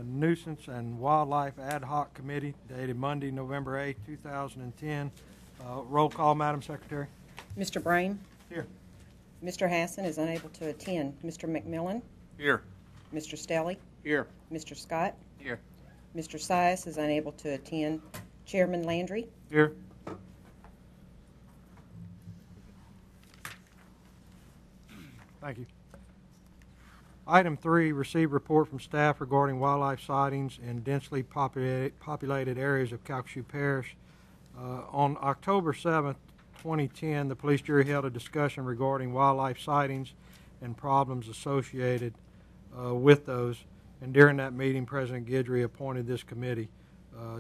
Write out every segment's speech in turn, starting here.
Nuisance and Wildlife Ad Hoc Committee dated Monday, November 8, 2010. Roll call, Madam Secretary. Mr. Brain? Here. Mr. Hassan is unable to attend. Mr. McMillan? Here. Mr. Stelly? Here. Mr. Scott? Here. Mr. Sias is unable to attend. Chairman Landry? Here. Thank you. Item 3, receive report from staff regarding wildlife sightings in densely populated areas of Calcasieu Parish. On October 7th, 2010, the police jury held a discussion regarding wildlife sightings and problems associated with those. And during that meeting, President Guidry appointed this committee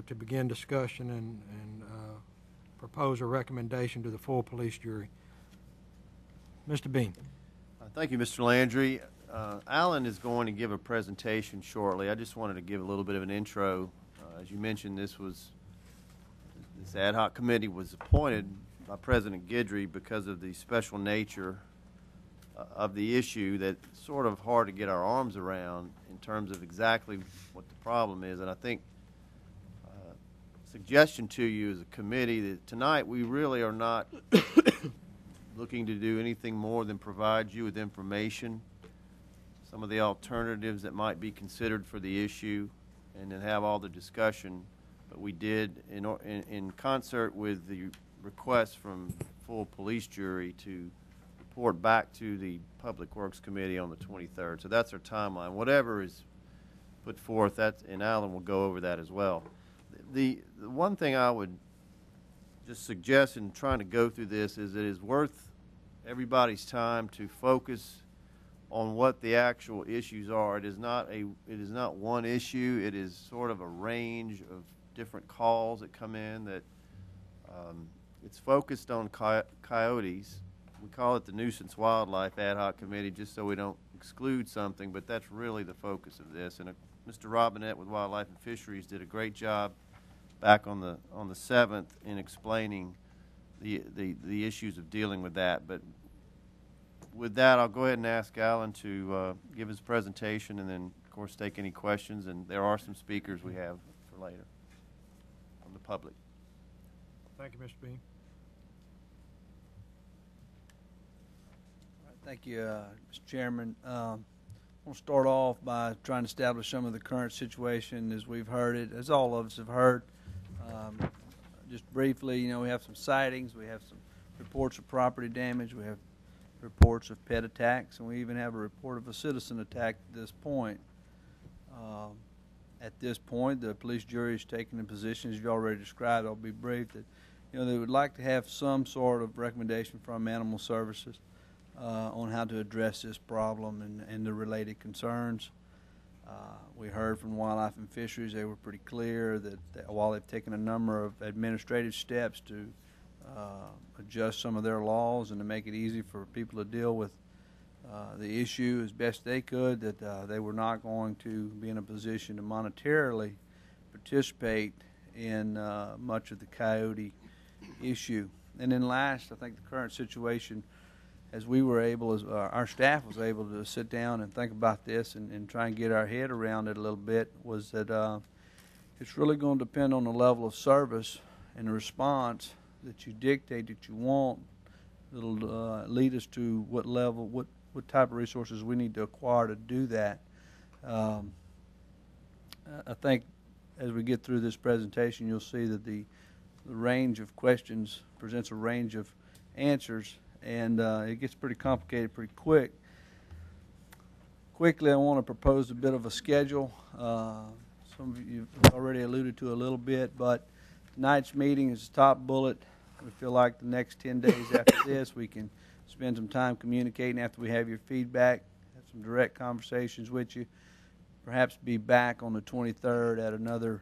to begin discussion and propose a recommendation to the full police jury. Mr. Bean. Thank you, Mr. Landry. Alan is going to give a presentation shortly. I just wanted to give a little bit of an intro. As you mentioned, this ad hoc committee was appointed by President Guidry because of the special nature of the issue that's sort of hard to get our arms around in terms of exactly what the problem is. And I think suggestion to you as a committee that tonight we really are not looking to do anything more than provide you with information, some of the alternatives that might be considered for the issue, and then have all the discussion. But we did, in concert with the request from full police jury, to report back to the Public Works Committee on the 23rd. So that's our timeline. Whatever is put forth, and Alan will go over that as well. The one thing I would just suggest in trying to go through this is it is worth everybody's time to focus on what the actual issues are. It is not one issue. It is sort of a range of different calls that come in that it's focused on coyotes. We call it the Nuisance Wildlife Ad Hoc Committee just so we don't exclude something, but that's really the focus of this. And Mr. Robinette with Wildlife and Fisheries did a great job back on the 7th in explaining the issues of dealing with that. But with that, I'll go ahead and ask Alan to give his presentation and then, of course, take any questions. And there are some speakers we have for later from the public. Thank you, Mr. Bean. Thank you, Mr. Chairman. I want to start off by trying to establish some of the current situation as we've heard it, as all of us have heard. Just briefly, we have some sightings, we have some reports of property damage, we have reports of pet attacks, and we even have a report of a citizen attack at this point. At this point, the police jury is taking the position, as you already described. I'll be brief, that they would like to have some sort of recommendation from Animal Services on how to address this problem and the related concerns. We heard from Wildlife and Fisheries. They were pretty clear that while they've taken a number of administrative steps to adjust some of their laws and to make it easy for people to deal with the issue as best they could, that they were not going to be in a position to monetarily participate in much of the coyote issue. And then last, I think the current situation, as we were able, as our staff was able to sit down and think about this and try and get our head around it a little bit, was that it's really going to depend on the level of service and the response that you dictate that you want. It'll lead us to what level, what type of resources we need to acquire to do that. I think as we get through this presentation, you'll see that the range of questions presents a range of answers, and it gets pretty complicated pretty quick. Quickly, I want to propose a bit of a schedule. Some of you have already alluded to a little bit, but tonight's meeting is the top bullet. We feel like the next 10 days after this, we can spend some time communicating after we have your feedback, have some direct conversations with you, perhaps be back on the 23rd at another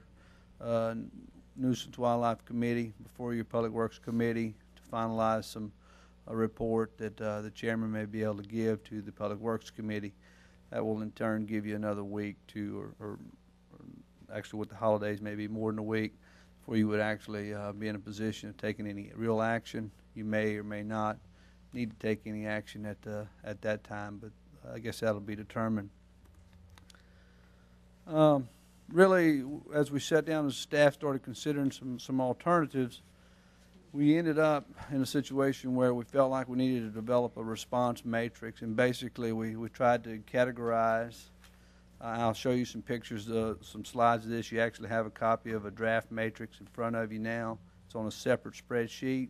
Nuisance Wildlife Committee before your Public Works Committee to finalize a report that the chairman may be able to give to the Public Works Committee. That will in turn give you another week or actually with the holidays maybe more than a week before you would actually be in a position of taking any real action. You may or may not need to take any action at that time, but I guess that'll be determined. really, as we sat down as staff started considering some alternatives, we ended up in a situation where we felt like we needed to develop a response matrix, and basically we tried to categorize. I'll show you some pictures, some slides of this. You actually have a copy of a draft matrix in front of you now. It's on a separate spreadsheet.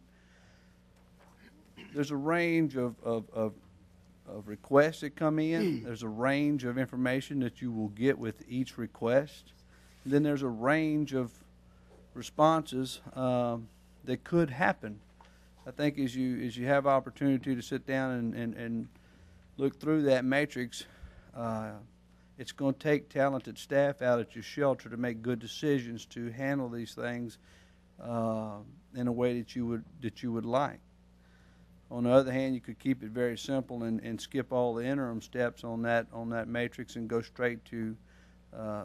There's a range of requests that come in. There's a range of information that you will get with each request. And then there's a range of responses that could happen. I think as you have opportunity to sit down and look through that matrix, it's going to take talented staff out at your shelter to make good decisions to handle these things in a way that you would like. On the other hand, you could keep it very simple and skip all the interim steps on that matrix and go straight to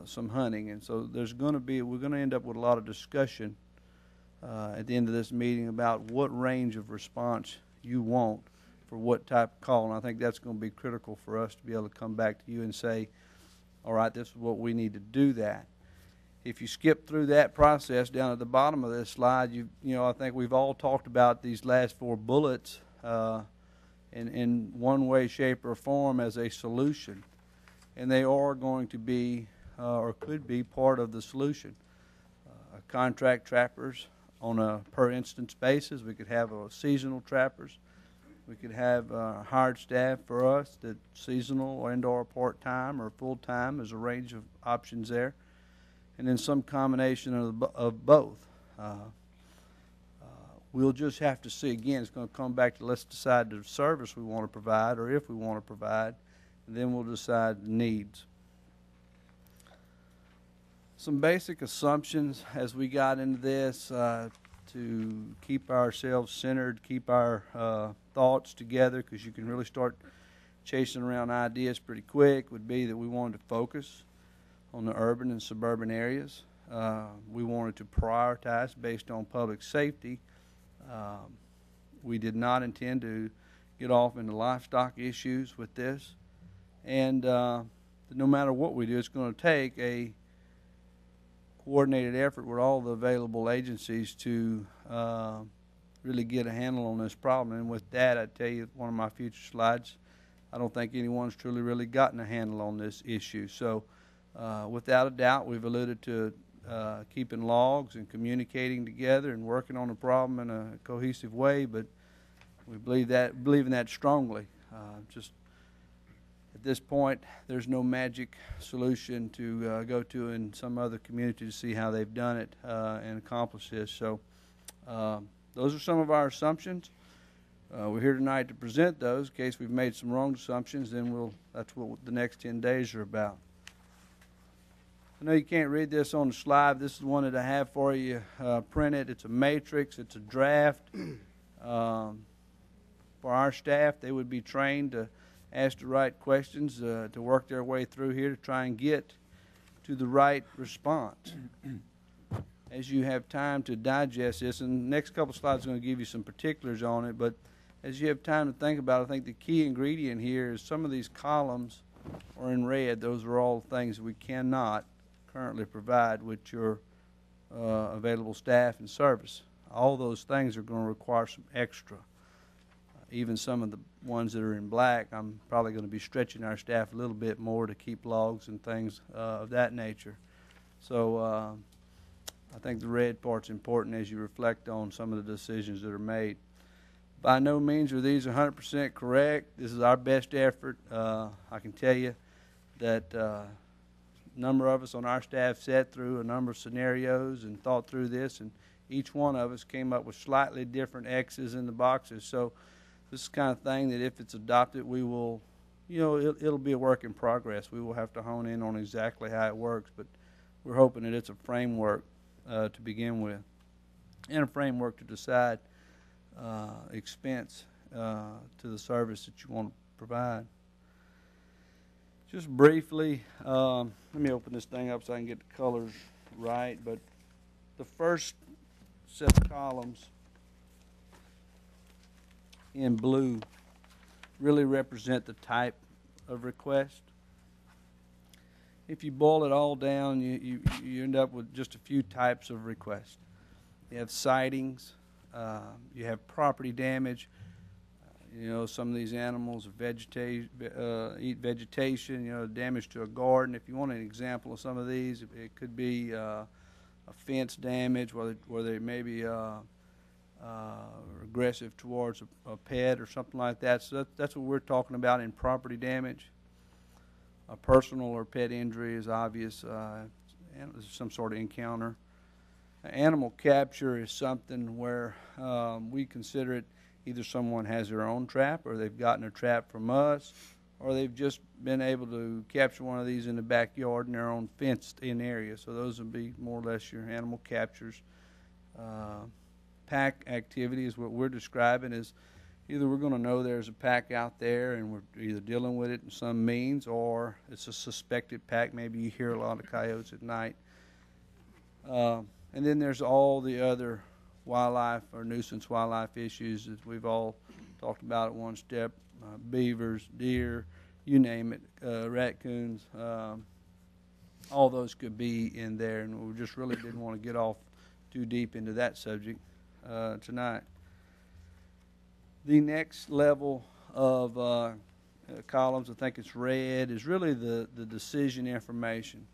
some hunting. And so we're going to end up with a lot of discussion at the end of this meeting about what range of response you want for what type of call. And I think that's going to be critical for us to be able to come back to you and say, all right, this is what we need to do that. If you skip through that process down at the bottom of this slide, I think we've all talked about these last 4 bullets in one way, shape, or form as a solution. And they are going to be, or could be, part of the solution. Contract trappers on a per instance basis. We could have seasonal trappers. We could have hired staff for us that's seasonal and/or part-time or full-time. There's a range of options there. And then some combination of both. We'll just have to see. Again, it's going to come back to let's decide the service we want to provide or if we want to provide, and then we'll decide the needs. Some basic assumptions as we got into this to keep ourselves centered, keep our thoughts together, because you can really start chasing around ideas pretty quick, would be that we wanted to focus on the urban and suburban areas. We wanted to prioritize based on public safety. We did not intend to get off into livestock issues with this. And no matter what we do, it's going to take a coordinated effort with all the available agencies to really get a handle on this problem. And with that, I tell you, one of my future slides, I don't think anyone's truly really gotten a handle on this issue. So without a doubt, we've alluded to keeping logs and communicating together and working on the problem in a cohesive way, but we believe in that strongly. Just at this point, there's no magic solution to go to in some other community to see how they've done it and accomplish this. So those are some of our assumptions. We're here tonight to present those. In case we've made some wrong assumptions, then that's what the next 10 days are about. I know you can't read this on the slide. This is one that I have for you printed. It's a matrix. It's a draft. For our staff, they would be trained to ask the right questions, to work their way through here to try and get to the right response. As you have time to digest this, and the next couple slides are going to give you some particulars on it, but as you have time to think about it, I think the key ingredient here is some of these columns are in red. Those are all things we cannot currently provide with your available staff and service. All those things are going to require some extra. Even some of the ones that are in black, I'm probably going to be stretching our staff a little bit more to keep logs and things of that nature. So I think the red part's important as you reflect on some of the decisions that are made. By no means are these 100% correct. This is our best effort. I can tell you that a number of us on our staff sat through a number of scenarios and thought through this, and each one of us came up with slightly different X's in the boxes. So this is the kind of thing that if it's adopted, we will, it'll be a work in progress. We will have to hone in on exactly how it works, but we're hoping that it's a framework to begin with and a framework to decide expense to the service that you want to provide. Just briefly, let me open this thing up so I can get the colors right, but the first set of columns in blue really represent the type of request. if you boil it all down, you end up with just a few types of requests. You have sightings, you have property damage. Some of these animals eat vegetation, damage to a garden. If you want an example of some of these, it could be a fence damage, where they may be aggressive towards a pet or something like that. So that's what we're talking about in property damage. A personal or pet injury is obvious, some sort of encounter. Animal capture is something where we consider it either someone has their own trap, or they've gotten a trap from us, or they've just been able to capture one of these in the backyard in their own fenced-in area. So those would be more or less your animal captures. Pack activity is what we're describing as either we're going to know there's a pack out there and we're either dealing with it in some means, or it's a suspected pack. Maybe you hear a lot of coyotes at night. And then there's all the other wildlife or nuisance wildlife issues that we've all talked about at one step. Beavers, deer, you name it, raccoons, all those could be in there, and we just really didn't want to get off too deep into that subject tonight. The next level of columns, I think it's red, is really the decision information.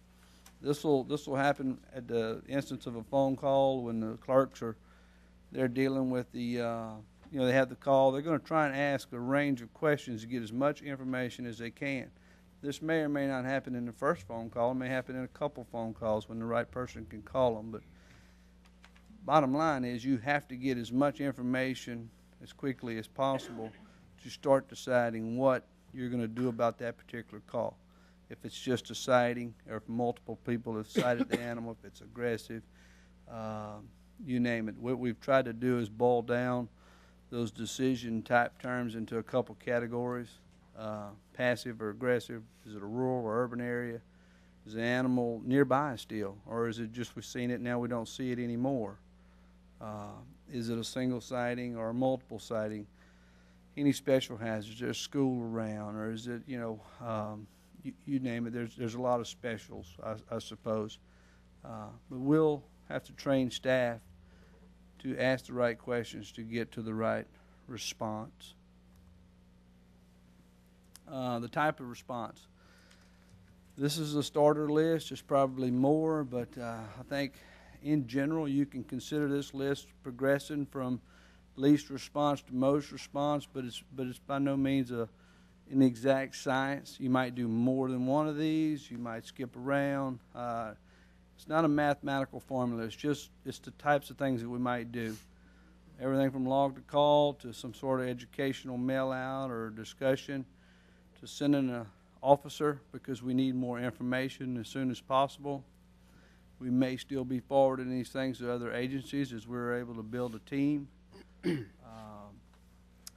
This will happen at the instance of a phone call when the clerks they're dealing with the they have the call. They're going to try and ask a range of questions to get as much information as they can. This may or may not happen in the first phone call. It may happen in a couple phone calls when the right person can call them. But bottom line is you have to get as much information as quickly as possible to start deciding what you're going to do about that particular call. If it's just a sighting, or if multiple people have sighted the animal, if it's aggressive, you name it. What we've tried to do is boil down those decision type terms into a couple categories. Passive or aggressive. Is it a rural or urban area? Is the animal nearby still? Or is it just we've seen it, now we don't see it anymore? Is it a single sighting or a multiple sighting? Any special hazards? Is there a school around? Or is it, you name it. There's a lot of specials, I suppose. But we'll have to train staff to ask the right questions to get to the right response. The type of response. This is a starter list. There's probably more, but I think in general you can consider this list progressing from least response to most response, but it's by no means an exact science. You might do more than one of these. You might skip around. It's not a mathematical formula. It's the types of things that we might do. Everything from log to call to some sort of educational mail out or discussion to sending an officer because we need more information as soon as possible. We may still be forwarding these things to other agencies as we're able to build a team.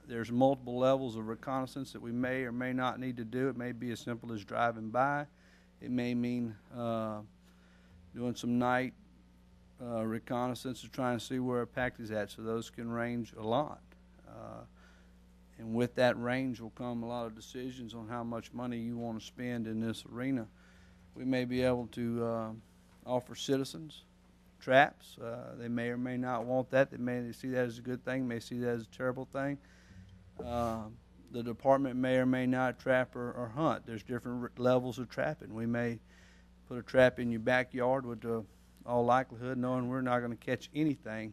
There's multiple levels of reconnaissance that we may or may not need to do. It may be as simple as driving by. It may mean doing some night reconnaissance to try and see where a pack is at. So those can range a lot. And with that range will come a lot of decisions on how much money you want to spend in this arena. We may be able to offer citizens traps. They may or may not want that. They may see that as a good thing, may see that as a terrible thing. The department may or may not trap or hunt. There's different levels of trapping. We may put a trap in your backyard with all likelihood knowing we're not going to catch anything.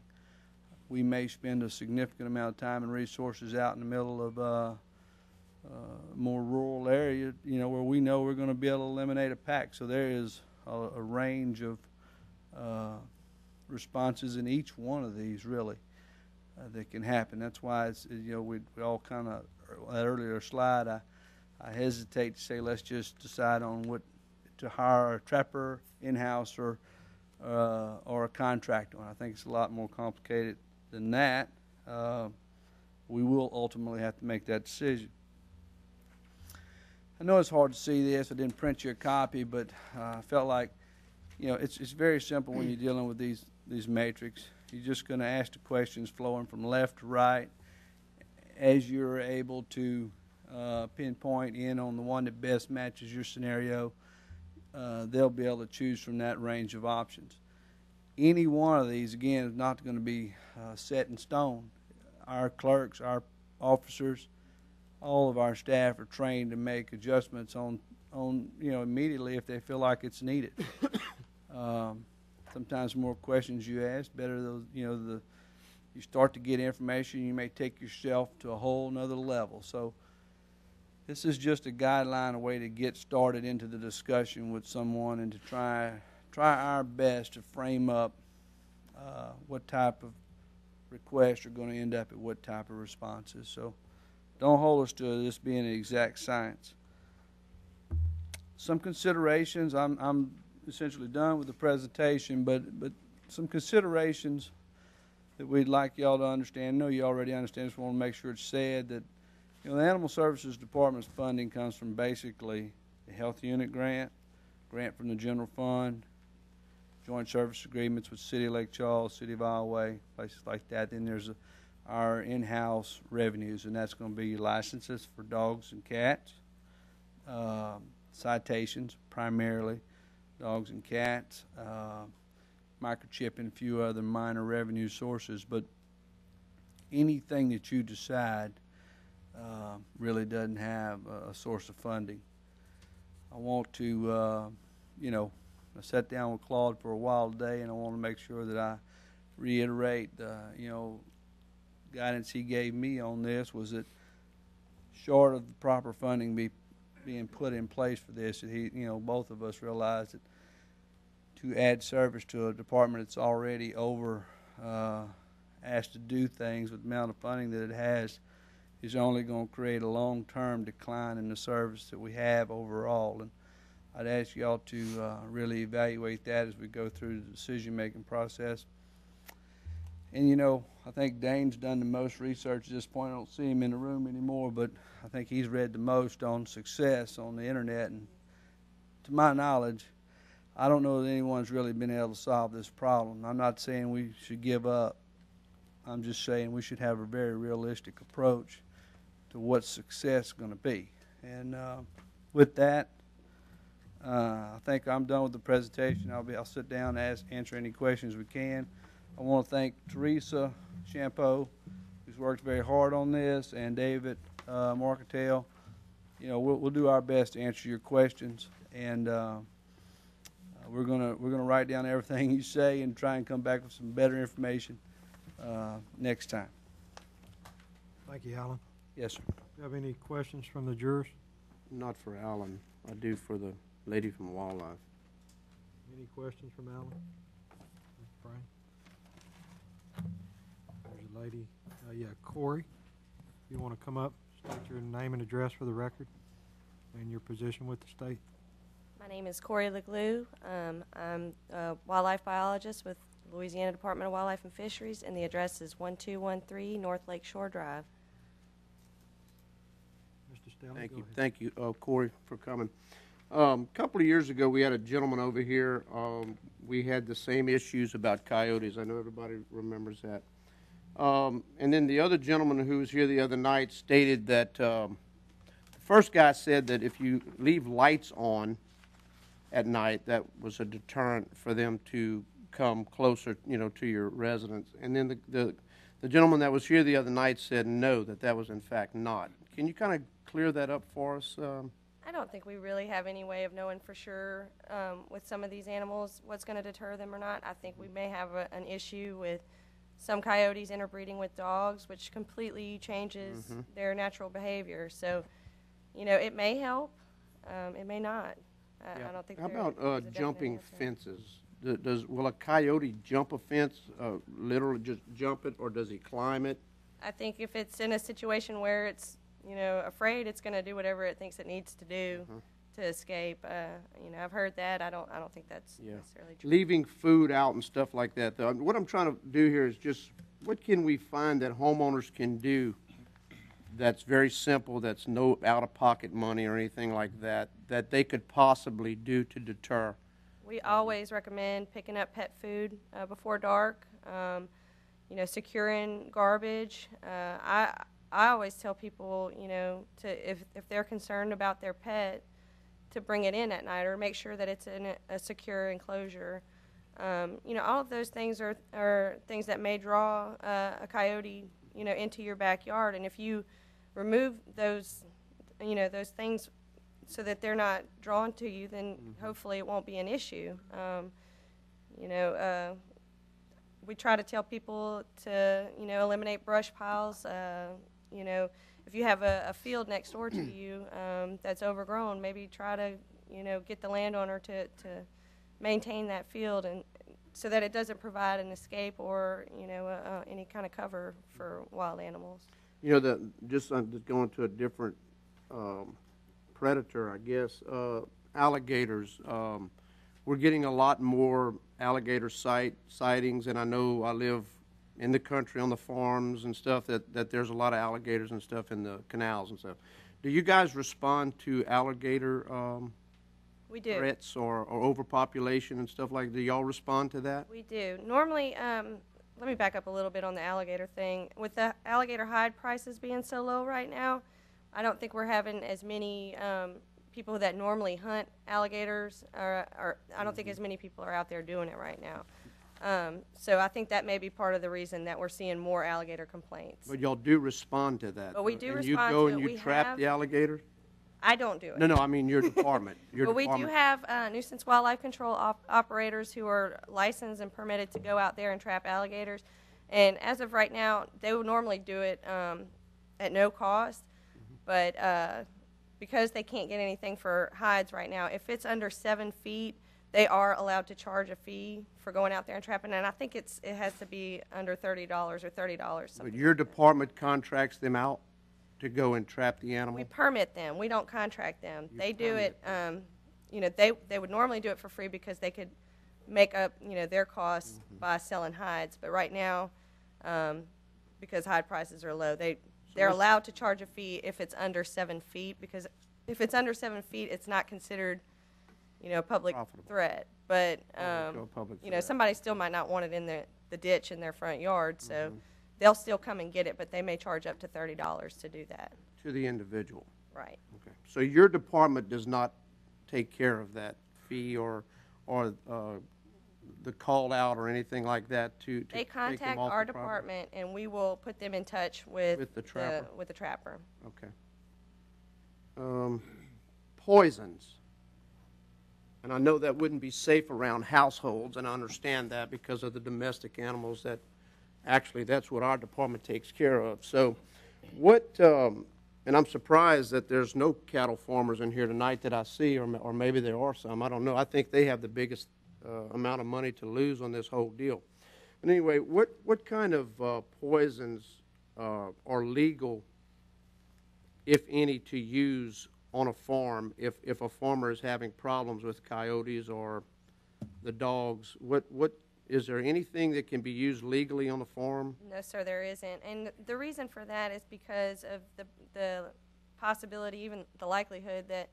We may spend a significant amount of time and resources out in the middle of a more rural area, where we know we're going to be able to eliminate a pack. So there is a range of responses in each one of these, really, that can happen. That's why it's, we all kind of, that earlier slide, I hesitate to say let's just decide on what to hire a trapper in-house or a contractor. I think it's a lot more complicated than that. We will ultimately have to make that decision. I know it's hard to see this. I didn't print you a copy, but I felt like, it's very simple when you're dealing with these matrix. You're just going to ask the questions flowing from left to right as you're able to pinpoint in on the one that best matches your scenario. they'll be able to choose from that range of options. Any one of these, again, is not going to be set in stone. Our clerks, our officers, all of our staff are trained to make adjustments on immediately if they feel like it's needed. Sometimes the more questions you ask, better those, you start to get information, you may take yourself to a whole nother level. So this is just a guideline, a way to get started into the discussion with someone and to try our best to frame up what type of requests are going to end up at what type of responses. So don't hold us to this being an exact science. Some considerations. I'm essentially done with the presentation, but some considerations that we'd like y'all to understand. I know you already understand. Just want to make sure it's said that the Animal Services Department's funding comes from basically the health unit grant from the general fund, joint service agreements with City of Lake Charles, City of Ioway, places like that. Then there's our in-house revenues, and that's going to be licenses for dogs and cats, citations primarily, dogs and cats, microchip and a few other minor revenue sources. But anything that you decide really doesn't have a source of funding. I want to, I sat down with Claude for a while today, and I want to make sure that I reiterate, guidance he gave me on this was that short of the proper funding being put in place for this, that both of us realize that to add service to a department that's already asked to do things with the amount of funding that it has is only going to create a long-term decline in the service that we have overall. And I'd ask y'all to really evaluate that as we go through the decision-making process. And, I think Dane's done the most research at this point. I don't see him in the room anymore, but I think he's read the most on success on the internet. And to my knowledge, I don't know that anyone's really been able to solve this problem. I'm not saying we should give up. I'm just saying we should have a very realistic approach to what success is going to be. And with that, I think I'm done with the presentation. I'll sit down and answer any questions we can. I want to thank Teresa Champeau, who's worked very hard on this, and David Marcatel. We'll do our best to answer your questions, and we're gonna write down everything you say and try and come back with some better information next time. Thank you, Alan. Yes, sir. Do you have any questions from the jurors? Not for Alan. I do for the lady from Wildlife. Any questions from Alan? Brian? There's a lady. Corey, you want to come up, state your name and address for the record and your position with the state? My name is Corey Leglue. I'm a wildlife biologist with Louisiana Department of Wildlife and Fisheries, and the address is 1213 North Lake Shore Drive. Mr. Stelling, Thank go you. ahead. Thank you, Corey, for coming. A couple of years ago, we had a gentleman over here. We had the same issues about coyotes. I know everybody remembers that. And then the other gentleman who was here the other night stated that the first guy said that if you leave lights on at night, that was a deterrent for them to come closer, to your residence. And then the gentleman that was here the other night said no, that was in fact not. Can you kind of clear that up for us? I don't think we really have any way of knowing for sure with some of these animals what's going to deter them or not. I think we may have an issue with some coyotes interbreeding with dogs, which completely changes their natural behavior. So, it may help. It may not. I don't think. How there's a about definite jumping answer. fences? Will a coyote jump a fence, literally just jump it, or does he climb it? I think if it's in a situation where it's afraid, it's going to do whatever it thinks it needs to do to escape. I've heard that. I don't think that's necessarily true. Leaving food out and stuff like that, though. What I'm trying to do here is just, what can we find that homeowners can do that's very simple, that's no out-of-pocket money or anything like that, that they could possibly do to deter? We always recommend picking up pet food before dark, securing garbage. I always tell people, if they're concerned about their pet, to bring it in at night, or make sure that it's in a secure enclosure. All of those things are things that may draw a coyote, into your backyard. And if you remove those things so that they're not drawn to you, then hopefully it won't be an issue. We try to tell people to, eliminate brush piles. If you have a field next door to you that's overgrown, maybe try to, get the landowner to maintain that field, and so that it doesn't provide an escape or, any kind of cover for wild animals. Just going to a different predator, I guess, alligators. We're getting a lot more alligator sightings, and I know I live in the country on the farms and stuff that there's a lot of alligators and stuff in the canals and stuff. Do you guys respond to alligator We do. threats or overpopulation and stuff like that? Do y'all respond to that? We do. Normally, let me back up a little bit on the alligator thing. With the alligator hide prices being so low right now, I don't think we're having as many people that normally hunt alligators, or I don't think as many people are out there doing it right now. So I think that may be part of the reason that we're seeing more alligator complaints. But y'all do respond to that. But we do and respond you go to and it. you We trap have- the alligators? I don't do it. No, I mean your department. Your But we department. do have nuisance wildlife control operators who are licensed and permitted to go out there and trap alligators. And as of right now, they would normally do it at no cost. But because they can't get anything for hides right now, if it's under 7 feet, they are allowed to charge a fee for going out there and trapping. And I think it has to be under $30 or $30. But your department contracts them out to go and trap the animal? We permit them. We don't contract them. You They do it. permit They would normally do it for free because they could make up their costs by selling hides. But right now, because hide prices are low, they're allowed to charge a fee if it's under 7 feet. Because if it's under 7 feet, it's not considered a public Profitable. threat. But Public threat. somebody still might not want it in the ditch in their front yard, so they'll still come and get it. But they may charge up to $30 to do that. To the individual. Right. Okay. So your department does not take care of that fee or the call out or anything like that to They take them contact off our the property? department, and we will put them in touch with the trapper? with the trapper. Okay. Poisons. And I know that wouldn't be safe around households, and I understand that because of the domestic animals that actually that's what our department takes care of. So what, and I'm surprised that there's no cattle farmers in here tonight that I see, or maybe there are some, I don't know. I think they have the biggest amount of money to lose on this whole deal. But anyway, what kind of poisons are legal, if any, to use on a farm if a farmer is having problems with coyotes or the dogs? What is there anything that can be used legally on a farm? No, sir, there isn't. And the reason for that is because of the possibility, even the likelihood that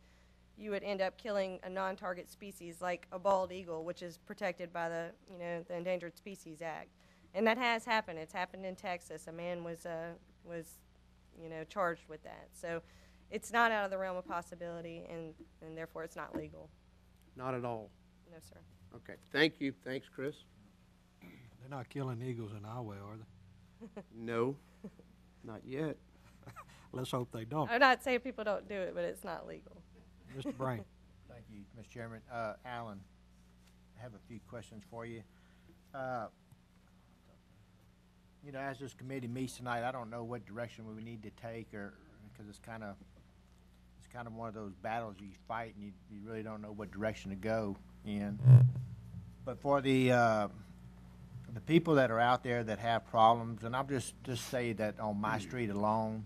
you would end up killing a non-target species like a bald eagle, which is protected by the Endangered Species Act. And that has happened. It's happened in Texas. A man was charged with that. So it's not out of the realm of possibility, and therefore it's not legal. Not at all. No, sir. Okay. Thank you. Thanks, Chris. They're not killing eagles in our way, are they? No, not yet. Let's hope they don't. I'm not saying people don't do it, but it's not legal. Mr. Brain. Thank you, Mr. Chairman. Alan, I have a few questions for you. As this committee meets tonight, I don't know what direction we need to take, or because it's kind of one of those battles you fight and you really don't know what direction to go in. But for the people that are out there that have problems, and I'll just say that on my street alone,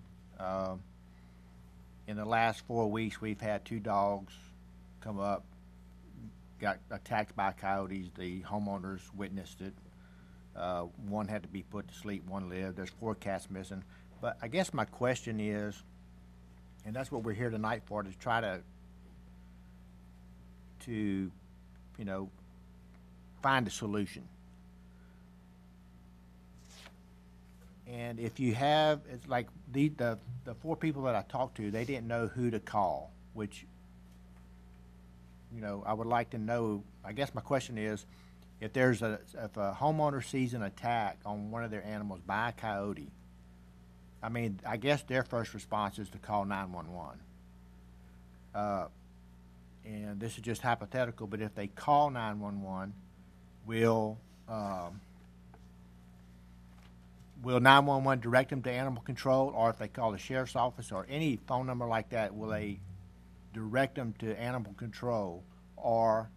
in the last 4 weeks, we've had 2 dogs come up, got attacked by coyotes. The homeowners witnessed it. One had to be put to sleep, one lived. There's 4 cats missing. But I guess my question is, and that's what we're here tonight for, to try to find a solution. And if you have, it's like the 4 people that I talked to, they didn't know who to call, which you know, I would like to know, I guess my question is, if there's if a homeowner sees an attack on one of their animals by a coyote, I mean, I guess their first response is to call 911. And this is just hypothetical, but if they call 911, will 911 direct them to animal control, or if they call the sheriff's office or any phone number like that, will they direct them to animal control? Or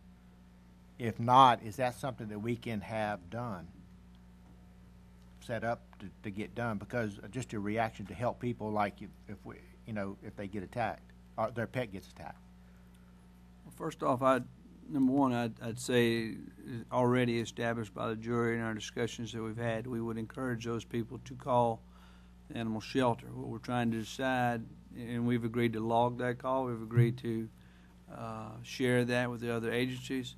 if not, is that something that we can have done, set up to get done? Because just a reaction to help people, like if we, you know, if they get attacked or their pet gets attacked. Well, first off, number one, I'd say already established by the jury in our discussions that we've had, we would encourage those people to call the animal shelter. What we're trying to decide, and we've agreed to log that call, we've agreed to share that with the other agencies.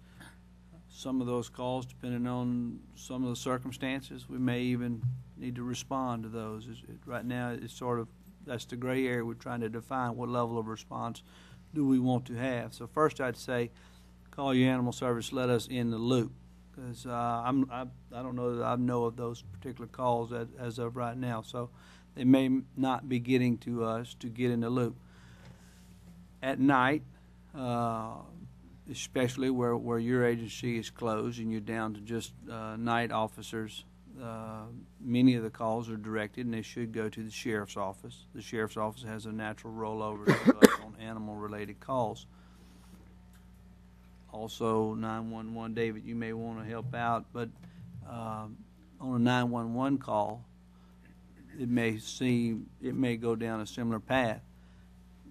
Some of those calls, depending on some of the circumstances, we may even need to respond to those. Right now, it's sort of, that's the gray area. We're trying to define what level of response do we want to have. So first I'd say, call your animal service, let us in the loop. Because I don't know that I know of those particular calls as of right now. So they may not be getting to us to get in the loop. At night, especially where your agency is closed and you're down to just night officers, many of the calls are directed and they should go to the sheriff's office. The sheriff's office has a natural rollover to us on animal-related calls. Also, 911, David, you may want to help out, but on a 911 call, it may go down a similar path.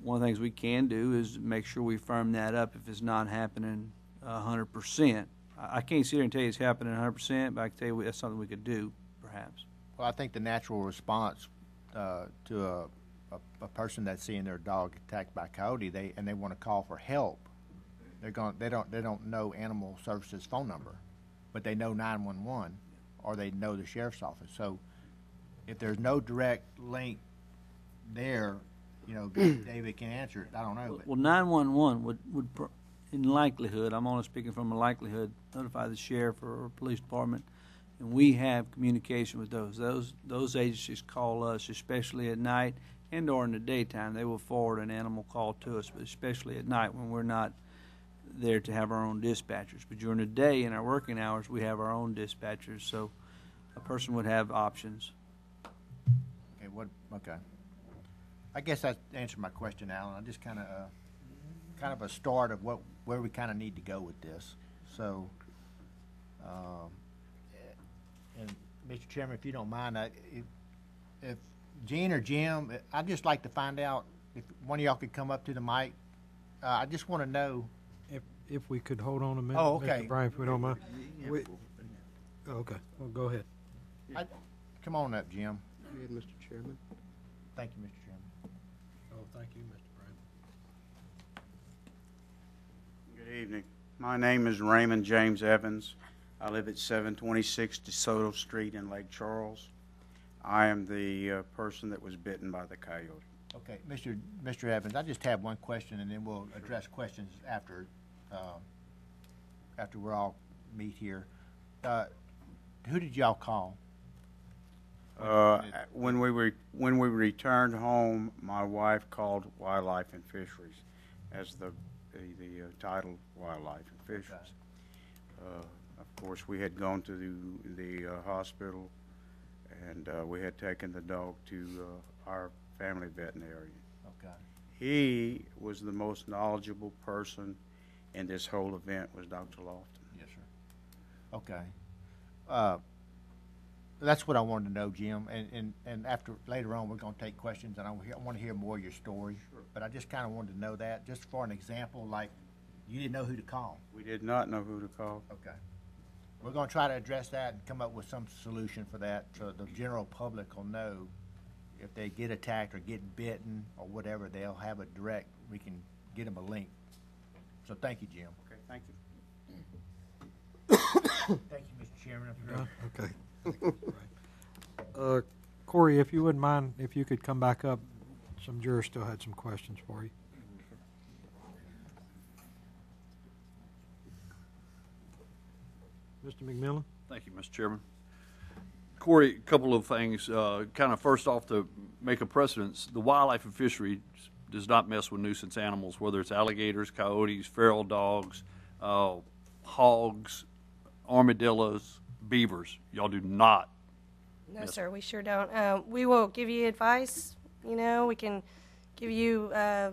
One of the things we can do is make sure we firm that up if it's not happening 100%. I can't sit here and tell you it's happening 100%, but I can tell you that's something we could do, perhaps. Well, I think the natural response to a person that's seeing their dog attacked by a coyote, they want to call for help. They don't know animal services phone number, but they know 911 or they know the sheriff's office. So if there's no direct link there, you know, David can answer it. I don't know. Well, 911 would in likelihood, I'm only speaking from a likelihood, notify the sheriff or police department, and we have communication with those. Those agencies call us, especially at night and or in the daytime. They will forward an animal call to us, but especially at night when we're not there to have our own dispatchers. But during the day, in our working hours, we have our own dispatchers, so a person would have options. Okay. I guess that answered my question, Alan. I just kind of a start of where we kind of need to go with this. So, and Mr. Chairman, if you don't mind, if Gene or Jim, I'd just like to find out if one of y'all could come up to the mic. I just want to know. If we could hold on a minute, Oh, okay. Mr. Bryan, if we don't mind. Okay, well, go ahead. Come on up, Jim. Go ahead, Mr. Chairman. Thank you, Mr. Chairman. Oh, thank you, Mr. Bryan. Good evening. My name is Raymond James Evans. I live at 726 DeSoto Street in Lake Charles. I am the person that was bitten by the coyote. Okay, Mr. Evans, I just have one question, and then we'll address questions after we all meet here. Who did y'all call? When we returned home, my wife called Wildlife and Fisheries as the title, Wildlife and Fisheries. Of course, we had gone to the hospital, and we had taken the dog to our family veterinarian. Okay. He was the most knowledgeable person in this whole event, was Dr. Lofton. Yes, sir. Okay. That's what I wanted to know, Jim. And after later on, we're going to take questions, and I want to hear more of your story. Sure. But I just kind of wanted to know that, just for an example, like you didn't know who to call. We did not know who to call. Okay. We're going to try to address that and come up with some solution for that, so the general public will know if they get attacked or get bitten or whatever, they'll have a direct, we can get them a link. So thank you, Jim. Okay, thank you. Thank you, Mr. Chairman. Okay. Corey, if you wouldn't mind, if you could come back up, some jurors still had some questions for you. Mr. McMillan? Thank you, Mr. Chairman. Corey, a couple of things. Kind of first off, to make a precedence, the Wildlife and Fisheries does not mess with nuisance animals, whether it's alligators, coyotes, feral dogs, hogs, armadillos, beavers. Y'all do not. No, sir, we sure don't. We will give you advice. You know, we can give you a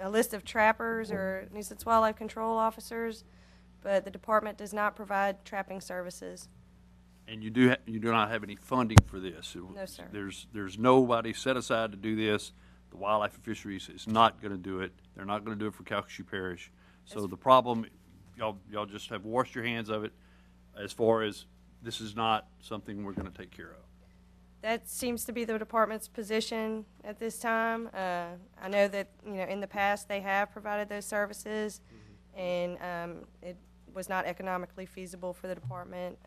list of trappers or nuisance wildlife control officers, but the department does not provide trapping services. And you do not have any funding for this. No, sir. There's nobody set aside to do this. The Wildlife and Fisheries is not going to do it. They're not going to do it for Calcasieu Parish. So the problem, y'all just have washed your hands of it as far as this is not something we're going to take care of. That seems to be the department's position at this time. I know that, you know, in the past they have provided those services, and it was not economically feasible for the department,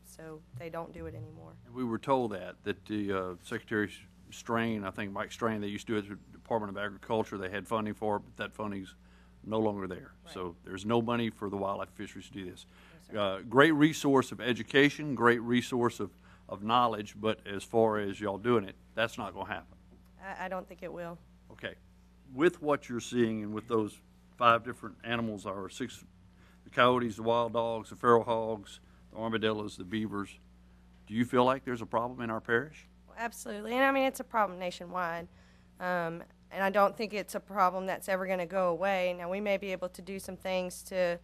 so they don't do it anymore. And we were told that the Secretary Strain, I think Mike Strain, they used to do it at the Department of Agriculture. They had funding for it, but that funding's no longer there. Right. So there's no money for the Wildlife and Fisheries to do this. Great resource of education, great resource of knowledge, but as far as y'all doing it, that's not going to happen. I don't think it will. Okay. With what you're seeing and with those 5 different animals, or 6, the coyotes, the wild dogs, the feral hogs, the armadillos, the beavers, do you feel like there's a problem in our parish? Absolutely, and I mean, it's a problem nationwide, and I don't think it's a problem that's ever going to go away. Now, we may be able to do some things to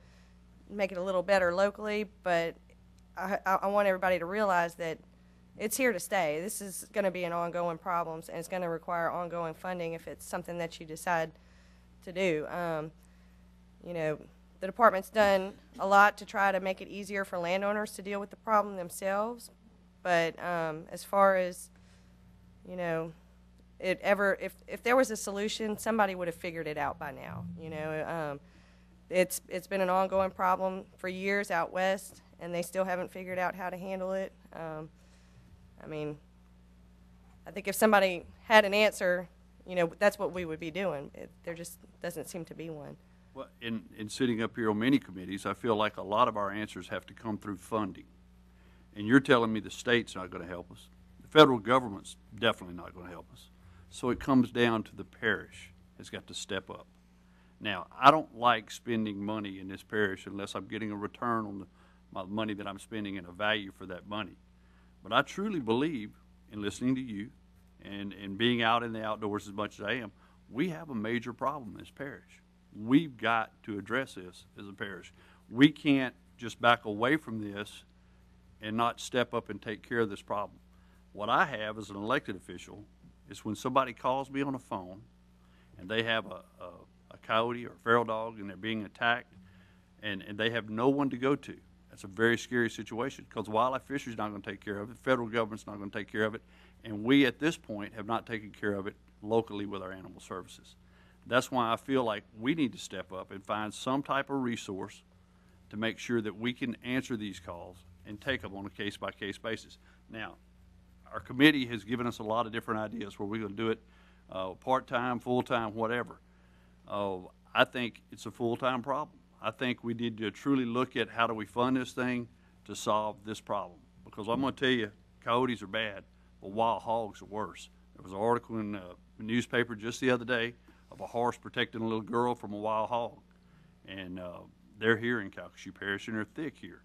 make it a little better locally, but I want everybody to realize that it's here to stay. This is going to be an ongoing problem, and it's going to require ongoing funding if it's something that you decide to do. You know, the department's done a lot to try to make it easier for landowners to deal with the problem themselves, but as far as, you know, if there was a solution, somebody would have figured it out by now. You know, it's been an ongoing problem for years out west, and they still haven't figured out how to handle it. I mean, I think if somebody had an answer, you know, that's what we would be doing. There just doesn't seem to be one. Well, in sitting up here on many committees, I feel like a lot of our answers have to come through funding. And you're telling me the state's not going to help us. The federal government's definitely not going to help us. So it comes down to the parish has got to step up. Now, I don't like spending money in this parish unless I'm getting a return on my money that I'm spending and a value for that money. But I truly believe, in listening to you and being out in the outdoors as much as I am, we have a major problem in this parish. We've got to address this as a parish. We can't just back away from this and not step up and take care of this problem. What I have as an elected official is when somebody calls me on the phone and they have a coyote or a feral dog and they're being attacked and they have no one to go to. That's a very scary situation because wildlife fisheries is not going to take care of it, the federal government's not going to take care of it, and we at this point have not taken care of it locally with our animal services. That's why I feel like we need to step up and find some type of resource to make sure that we can answer these calls and take them on a case-by-case basis. Now, our committee has given us a lot of different ideas where we're going to do it part-time, full-time, whatever. I think it's a full-time problem. I think we need to truly look at how do we fund this thing to solve this problem. Because I'm going to tell you, coyotes are bad, but wild hogs are worse. There was an article in the newspaper just the other day of a horse protecting a little girl from a wild hog. And they're here in Calcasieu Parish, and they're thick here.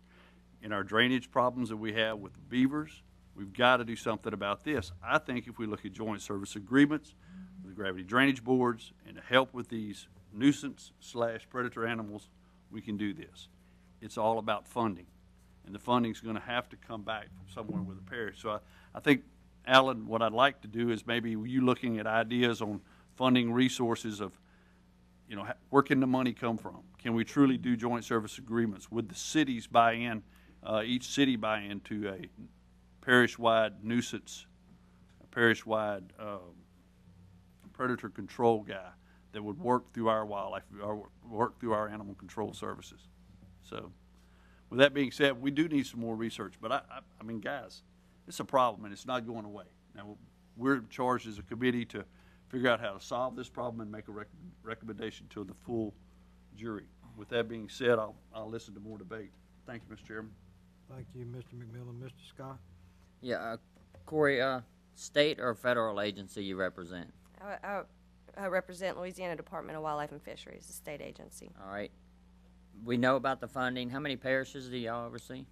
In our drainage problems that we have with the beavers, we've got to do something about this. I think if we look at joint service agreements with gravity drainage boards and to help with these nuisance/predator animals, we can do this. It's all about funding, and the funding's going to have to come back from somewhere with the parish. So I think, Alan, what I'd like to do is maybe you looking at ideas on funding resources of, you know, where can the money come from? Can we truly do joint service agreements? Would the cities buy in, each city buy into a parish-wide nuisance, a parish-wide predator control guy that would work through our wildlife, or work through our animal control services? So with that being said, we do need some more research. But I mean, guys, it's a problem and it's not going away. Now, we're charged as a committee to figure out how to solve this problem and make a recommendation to the full jury. With that being said, I'll listen to more debate. Thank you, Mr. Chairman. Thank you, Mr. McMillan. Mr. Scott? Yeah, Corey, state or federal agency you represent? I represent Louisiana Department of Wildlife and Fisheries, a state agency. All right. We know about the funding. How many parishes do y'all oversee?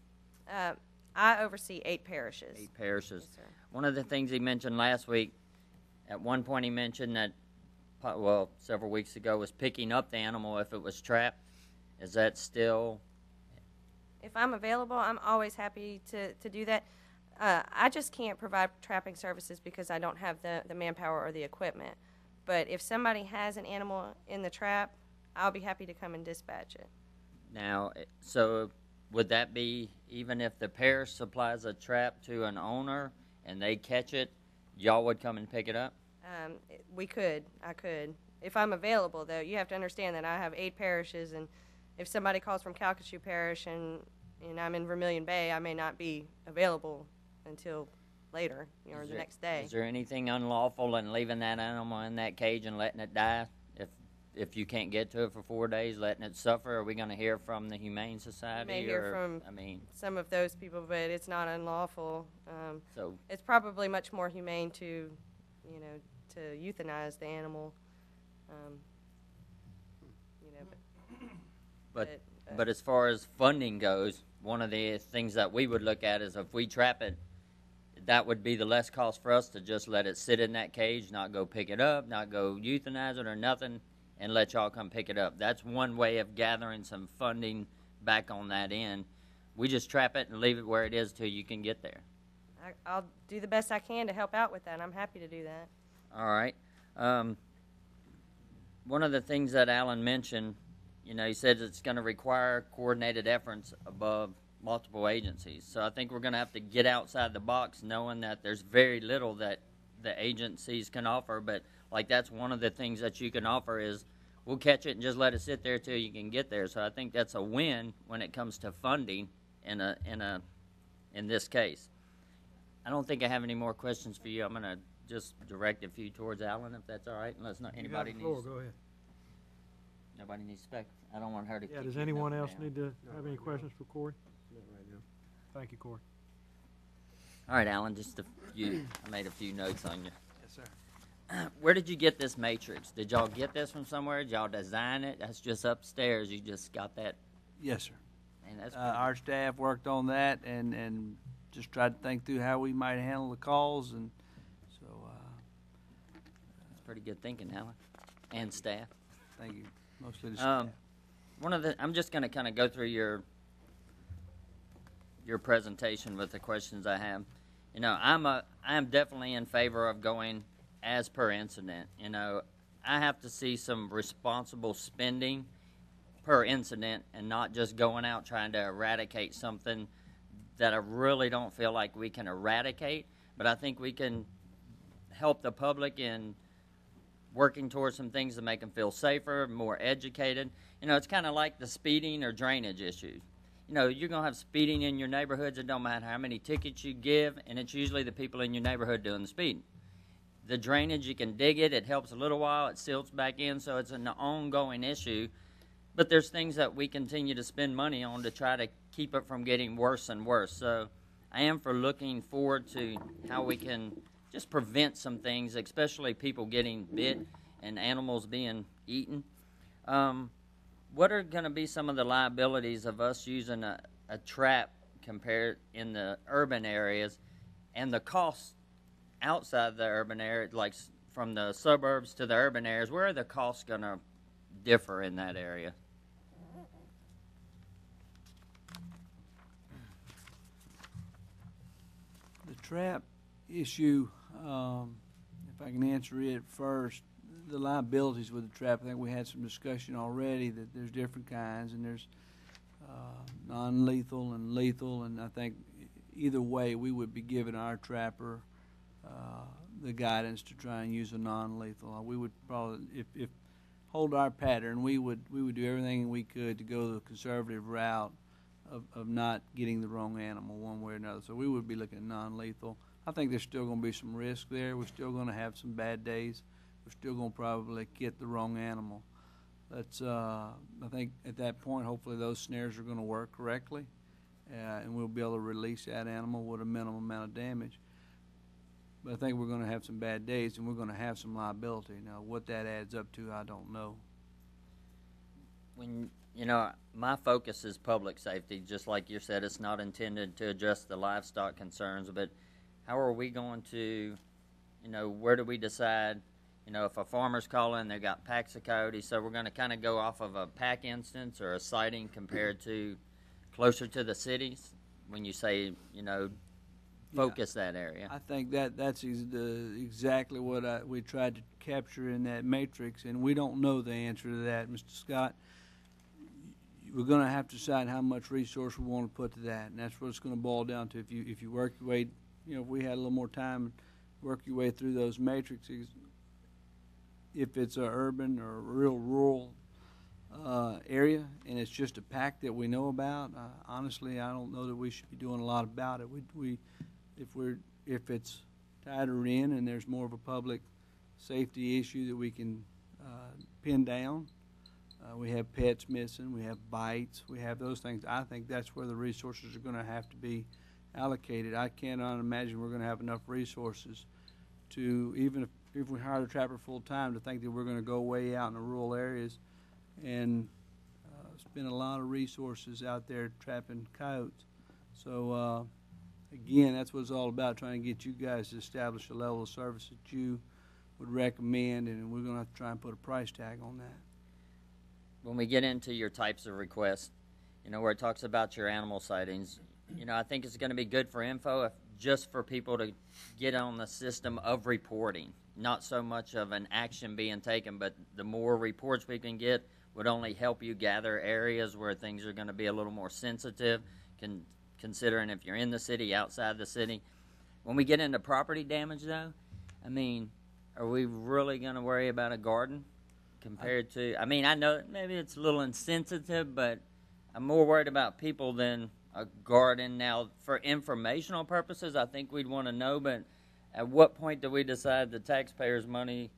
I oversee 8 parishes. 8 parishes. Yes, sir. One of the things he mentioned last week, at one point he mentioned that, well, several weeks ago, was picking up the animal if it was trapped. Is that still? If I'm available, I'm always happy to do that. I just can't provide trapping services because I don't have the manpower or the equipment. But if somebody has an animal in the trap, I'll be happy to come and dispatch it. Now, so would that be even if the parish supplies a trap to an owner and they catch it, y'all would come and pick it up? I could. If I'm available, though, you have to understand that I have 8 parishes, and if somebody calls from Calcasieu Parish and I'm in Vermilion Bay, I may not be available until later, or the next day. Is there anything unlawful in leaving that animal in that cage and letting it die? If you can't get to it for 4 days, letting it suffer? Are we going to hear from the Humane Society? You may hear from some of those people, but it's not unlawful. So it's probably much more humane to euthanize the animal. But as far as funding goes, one of the things that we would look at is if we trap it, that would be the less cost for us to just let it sit in that cage, not go pick it up, not go euthanize it or nothing, and let y'all come pick it up. That's one way of gathering some funding back on that end. We just trap it and leave it where it is till you can get there. I'll do the best I can to help out with that. I'm happy to do that. All right. One of the things that Alan mentioned, he said it's going to require coordinated efforts above multiple agencies. So I think we're going to have to get outside the box, knowing that there's very little that the agencies can offer. But like that's one of the things that you can offer is we'll catch it and just let it sit there till you can get there. So I think that's a win when it comes to funding in this case. I don't think I have any more questions for you. I'm going to just direct a few towards Alan, if that's all right, unless not anybody You have the floor. needs. Go ahead. Nobody needs spec. I don't want her to. Yeah, keep does getting anyone up and else down. need to have any questions for Corey? Not right now. Thank you, Corey. All right, Alan. Just a few. I made a few notes on you. Yes, sir. Where did you get this matrix? Did y'all get this from somewhere? Did y'all design it? That's just upstairs. You just got that. Yes, sir. Man, that's Our staff worked on that and just tried to think through how we might handle the calls, and so that's pretty good thinking, Alan, and staff. thank you. Mostly the staff. I'm just going to kind of go through your presentation with the questions I have. I am definitely in favor of going as per incident. I have to see some responsible spending per incident and not just going out trying to eradicate something that I really don't feel like we can eradicate, but I think we can help the public in working towards some things to make them feel safer, more educated. It's kind of like the speeding or drainage issues. You're going to have speeding in your neighborhoods. It don't matter how many tickets you give, and it's usually the people in your neighborhood doing the speeding. The drainage, you can dig it. It helps a little while. It silts back in, so it's an ongoing issue. But there's things that we continue to spend money on to try to keep it from getting worse and worse. So I am for looking forward to how we can just prevent some things, especially people getting bit and animals being eaten. What are going to be some of the liabilities of us using a trap compared in the urban areas and the costs outside the urban area, like from the suburbs to the urban areas? Where are the costs going to differ in that area? The trap issue, if I can answer it first, the liabilities with the trap, I think we had some discussion already that there's different kinds, and there's non-lethal and lethal, and I think either way we would be giving our trapper the guidance to try and use a non-lethal. We would probably, if hold our pattern, we would do everything we could to go the conservative route of not getting the wrong animal one way or another. So we would be looking at non-lethal. I think there's still going to be some risk there. We're still going to have some bad days. We're still going to probably get the wrong animal. Let's, I think at that point, hopefully those snares are gonna work correctly, and we'll be able to release that animal with a minimum amount of damage. But I think we're gonna have some bad days, and we're gonna have some liability. Now, what that adds up to, I don't know. When, you know, my focus is public safety, just like you said, it's not intended to address the livestock concerns, but how are we going to, you know, where do we decide, you know, if a farmer's calling, they've got packs of coyotes, so we're going to kind of go off of a pack instance or a sighting compared to closer to the cities when you say, you know, focus that area? I think that's exactly what we tried to capture in that matrix, and we don't know the answer to that, Mr. Scott. We're going to have to decide how much resource we want to put to that, and that's what it's going to boil down to. If you work your way, you know, if we had a little more time, work your way through those matrices. If it's a urban or a real rural area, and it's just a pack that we know about, honestly, I don't know that we should be doing a lot about it. If it's tighter in and there's more of a public safety issue that we can pin down. We have pets missing, we have bites, we have those things. I think that's where the resources are going to have to be allocated. I cannot imagine we're going to have enough resources to, even if we hire the trapper full time, to think that we're going to go way out in the rural areas and spend a lot of resources out there trapping coyotes. So again, that's what it's all about, trying to get you guys to establish a level of service that you would recommend, and we're going to have to try and put a price tag on that. When we get into your types of requests, you know, where it talks about your animal sightings, you know, I think it's going to be good for info, just for people to get on the system of reporting. Not so much of an action being taken, but the more reports we can get would only help you gather areas where things are going to be a little more sensitive, considering if you're in the city, outside the city. When we get into property damage, though, I mean, are we really going to worry about a garden? Compared to, I mean, I know maybe it's a little insensitive, but I'm more worried about people than a garden. Now, for informational purposes, I think we'd want to know, but at what point do we decide the taxpayers' money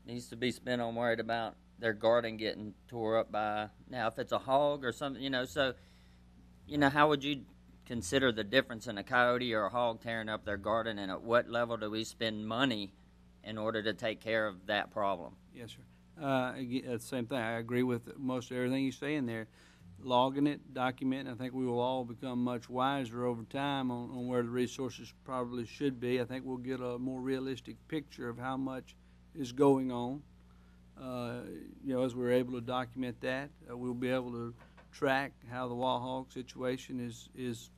needs to be spent on worried about their garden getting tore up by, now, if it's a hog or something, you know, so, you know, how would you consider the difference in a coyote or a hog tearing up their garden, and at what level do we spend money in order to take care of that problem? Yes, sir. Again, same thing. I agree with most everything you say in there. Logging it, documenting, I think we will all become much wiser over time on where the resources probably should be. I think we'll get a more realistic picture of how much is going on. You know, as we're able to document that, we'll be able to track how the wild hog situation is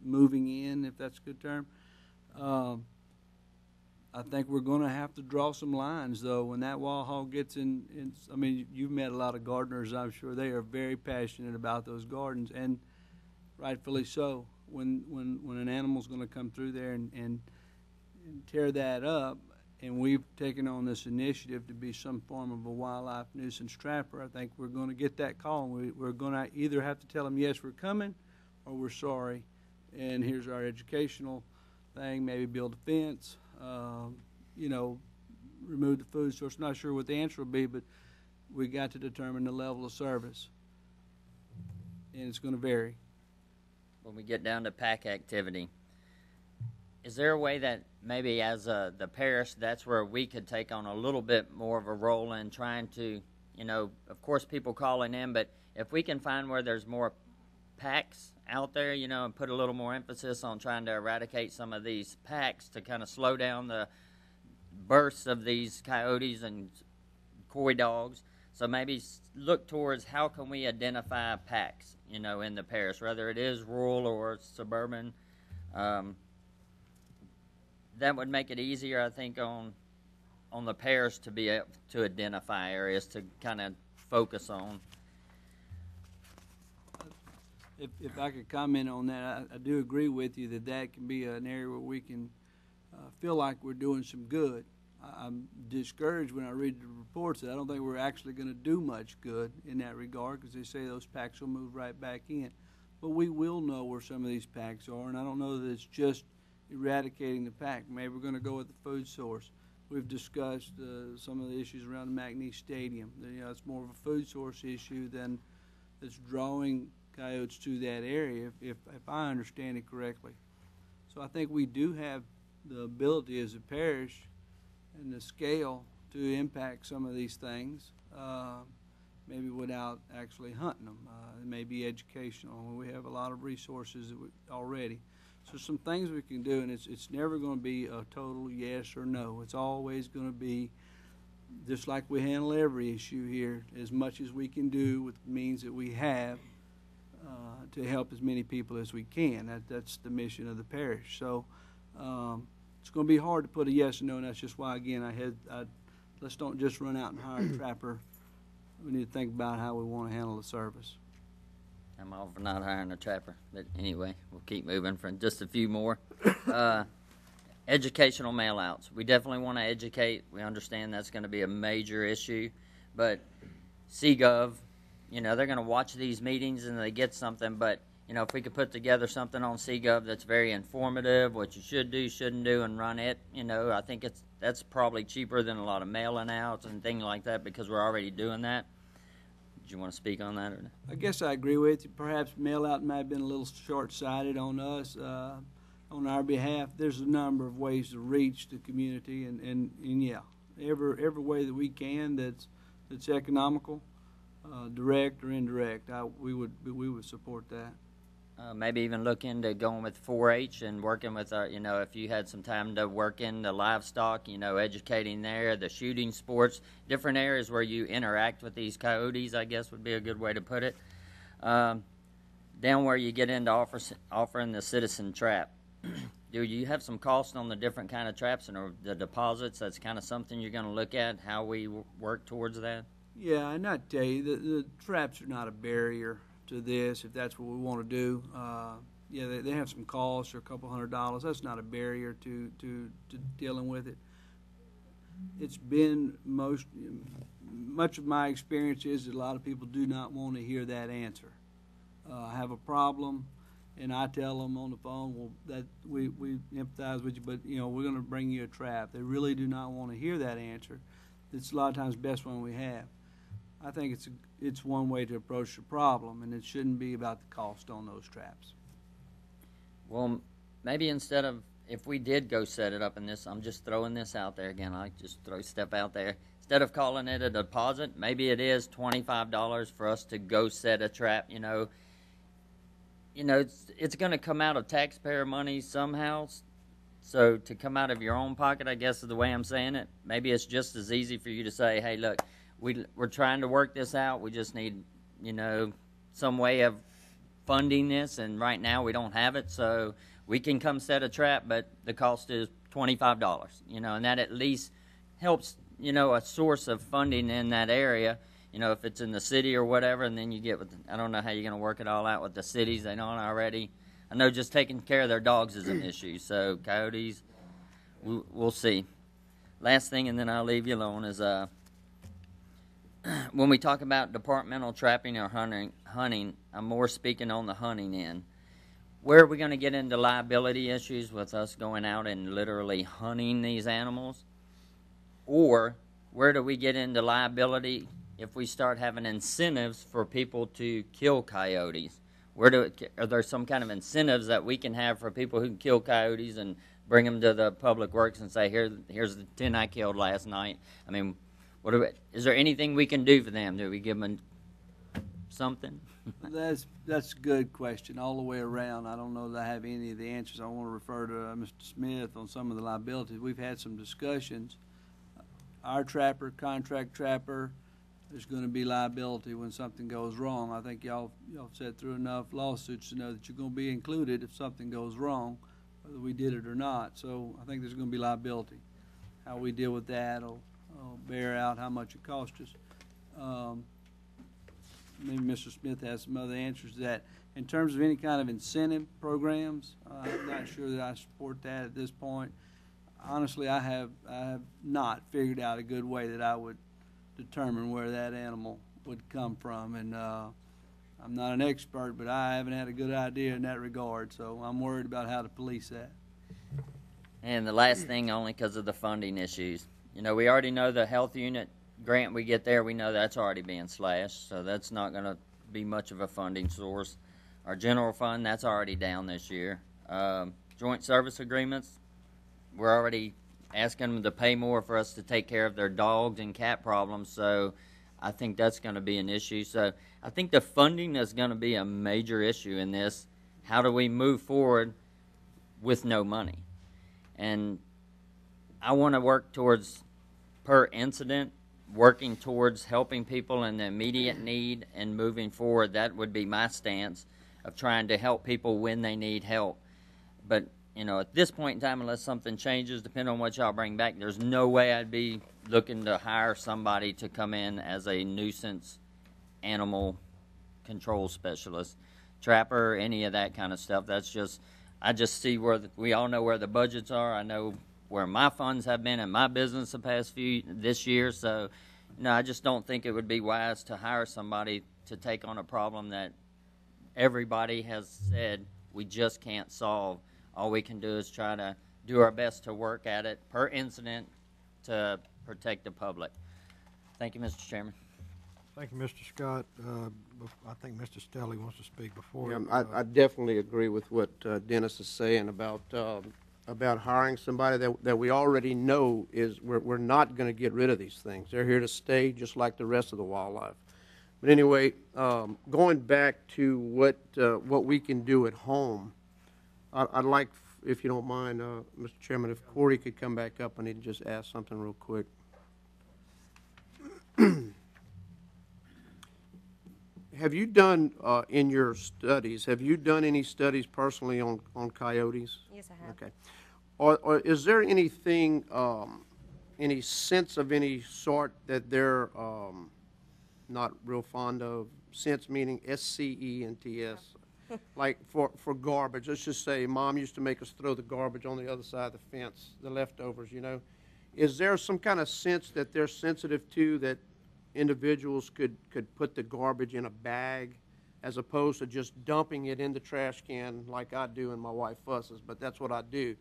moving in, if that's a good term. I think we're going to have to draw some lines, though, when that wild hog gets in. I mean, you've met a lot of gardeners, I'm sure. They are very passionate about those gardens, and rightfully so. When an animal's going to come through there and tear that up, and we've taken on this initiative to be some form of a wildlife nuisance trapper, I think we're going to get that call. We're going to either have to tell them, yes, we're coming, or we're sorry, and here's our educational thing, maybe build a fence, you know, remove the food source. Not sure what the answer will be, but we got to determine the level of service, and it's going to vary. When we get down to pack activity, is there a way that maybe as the parish, that's where we could take on a little bit more of a role in trying to, you know, of course people calling in, but if we can find where there's more packs out there, you know, and put a little more emphasis on trying to eradicate some of these packs to kind of slow down the bursts of these coyotes and coy dogs. So maybe look towards how can we identify packs, you know, in the parish, whether it is rural or suburban. That would make it easier, I think, on the parish to be able to identify areas to kind of focus on. If I could comment on that, I do agree with you that can be an area where we can feel like we're doing some good. I'm discouraged when I read the reports that I don't think we're actually going to do much good in that regard, because they say those packs will move right back in. But we will know where some of these packs are, and I don't know that it's just eradicating the pack. Maybe we're going to go with the food source. we've discussed some of the issues around the McNeese Stadium. It's more of a food source issue than that's drawing coyotes to that area, if I understand it correctly. So I think we do have the ability as a parish and the scale to impact some of these things, maybe without actually hunting them. It may be educational. We have a lot of resources already. So some things we can do, and it's never going to be a total yes or no. It's always going to be, just like we handle every issue here, as much as we can do with the means that we have to help as many people as we can. That's the mission of the parish. So it's going to be hard to put a yes or no, and that's just why, again, let's don't just run out and hire a trapper. We need to think about how we want to handle the service. I'm all for not hiring a trapper, but anyway, we'll keep moving for just a few more. Educational mail-outs. We definitely want to educate. We understand that's going to be a major issue, but CGov, they're going to watch these meetings and they get something, but, if we could put together something on CGov that's very informative, what you should do, shouldn't do, and run it, I think that's probably cheaper than a lot of mailing outs and things like that because we're already doing that. Do you want to speak on that? Or? I guess I agree with you. Perhaps mail-out might have been a little short-sighted on us. On our behalf, there's a number of ways to reach the community, and yeah, every way that we can that's economical, direct or indirect, we would support that. Maybe even look into going with 4-H and working with our, if you had some time to work in the livestock, educating there, the shooting sports, different areas where you interact with these coyotes, I guess would be a good way to put it. Down where you get into offering the citizen trap. Do you have some cost on the different kind of traps and the deposits? That's kind of something you're going to look at, how we work towards that? Yeah, and I tell you, the traps are not a barrier to this, if that's what we want to do. Yeah, they have some costs or a couple $100. That's not a barrier to dealing with it. It's been much of my experience is that a lot of people do not want to hear that answer. I have a problem, and I tell them on the phone, well, that we empathize with you, but we're going to bring you a trap. They really do not want to hear that answer. It's a lot of times the best one we have. I think it's one way to approach the problem, and it shouldn't be about the cost on those traps. Well, maybe instead of, if we did go set it up in this, I'm just throwing this out there again, I just throw stuff out there. Instead of calling it a deposit, maybe it is $25 for us to go set a trap, it's going to come out of taxpayer money somehow. So to come out of your own pocket, I guess is the way I'm saying it. Maybe it's just as easy for you to say, hey, look, we're trying to work this out. We just need, some way of funding this, and right now we don't have it. So we can come set a trap, but the cost is $25, and that at least helps, a source of funding in that area. If it's in the city or whatever, and then you get with, I don't know how you're going to work it all out with the cities. They don't already. I know just taking care of their dogs is an issue. So coyotes, we'll see. Last thing, and then I'll leave you alone, is when we talk about departmental trapping or hunting, I'm more speaking on the hunting end. Where are we going to get into liability issues with us going out and literally hunting these animals? Or where do we get into liability if we start having incentives for people to kill coyotes? Are there some kind of incentives that we can have for people who can kill coyotes and bring them to the public works and say, here's the 10 I killed last night? I mean, is there anything we can do for them? Do we give them something? That's a good question all the way around. I don't know that I have any of the answers. I want to refer to Mr. Smith on some of the liabilities. We've had some discussions. Our trapper, contract trapper, there's going to be liability when something goes wrong. I think y'all sat through enough lawsuits to know that you're going to be included if something goes wrong, whether we did it or not. So I think there's going to be liability. How we deal with that will bear out how much it costs us. Maybe Mr. Smith has some other answers to that. In terms of any kind of incentive programs, I'm not sure that I support that at this point. Honestly, I have not figured out a good way that I would determine where that animal would come from. And I'm not an expert, but I haven't had a good idea in that regard. So I'm worried about how to police that. And the last thing, only because of the funding issues, You know, we already know the health unit grant we get there, we know that's already being slashed, so that's not going to be much of a funding source. Our general fund, that's already down this year. Joint service agreements, we're already asking them to pay more for us to take care of their dogs and cat problems, so I think that's going to be an issue. So I think the funding is going to be a major issue in this. How do we move forward with no money? And I want to work towards, per incident, working towards helping people in the immediate need and moving forward. That would be my stance of trying to help people when they need help. But, you know, at this point in time, unless something changes, depending on what y'all bring back, there's no way I'd be looking to hire somebody to come in as a nuisance animal control specialist, trapper, any of that kind of stuff. That's just, I just see where we all know where the budgets are. I know where my funds have been in my business the past this year. So, no, I just don't think it would be wise to hire somebody to take on a problem that everybody has said we just can't solve. All we can do is try to do our best to work at it per incident to protect the public. Thank you, Mr. Chairman. Thank you, Mr. Scott. I think Mr. Stelly wants to speak before. Yeah, I definitely agree with what Dennis is saying about hiring somebody that we already know is we're not going to get rid of these things. They're here to stay, just like the rest of the wildlife. But anyway, going back to what we can do at home, I'd like, if you don't mind, Mr. Chairman, if Corey could come back up, I need to just ask something real quick. Have you done, in your studies, have you done any studies personally on coyotes? Yes, I have. Okay. Or is there anything, any sense of any sort that they're not real fond of? Sense meaning S-C-E-N-T-S. Like for garbage, let's just say Mom used to make us throw the garbage on the other side of the fence, the leftovers, you know. Is there some kind of sense that they're sensitive to, that individuals could put the garbage in a bag as opposed to just dumping it in the trash can like I do and my wife fusses, but that's what I do.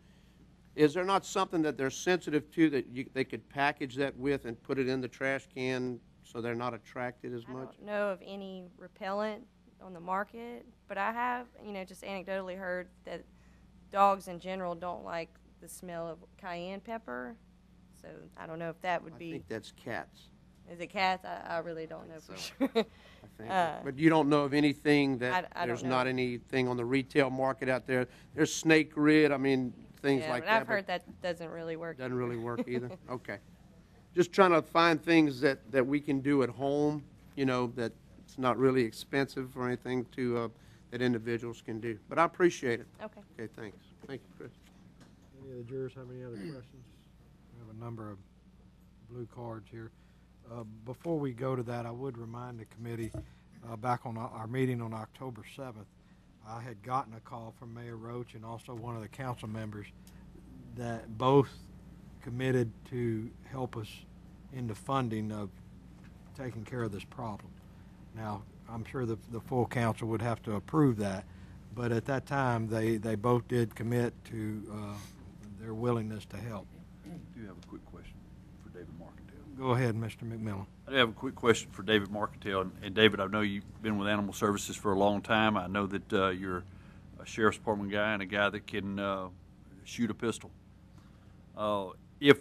Is there not something that they're sensitive to that they could package that with and put it in the trash can so they're not attracted as much? I don't know of any repellent on the market, but I have, just anecdotally heard that dogs in general don't like the smell of cayenne pepper. So I don't know if that would be. I think that's cats. Is it cats? I really don't know for sure. I think. But you don't know of anything that I there's don't know. not anything on the retail market out there. There's snake rid, things Yeah, like but that. I've heard that doesn't really work. Doesn't really work either? Okay. Just trying to find things that we can do at home, that it's not really expensive or anything that individuals can do. But I appreciate it. Okay. Okay, thanks. Thank you, Chris. Any of the jurors have any other questions? We have a number of blue cards here. Before we go to that, I would remind the committee, back on our meeting on October 7th, I had gotten a call from Mayor Roach and also one of the council members that both committed to help us in the funding of taking care of this problem. Now, I'm sure the full council would have to approve that, but at that time, they both did commit to their willingness to help. I do have a quick question for David Markendale. Go ahead, Mr. McMillan. I do have a quick question for David Markendale. And David, I know you've been with Animal Services for a long time. I know that you're a sheriff's department guy and a guy that can shoot a pistol. If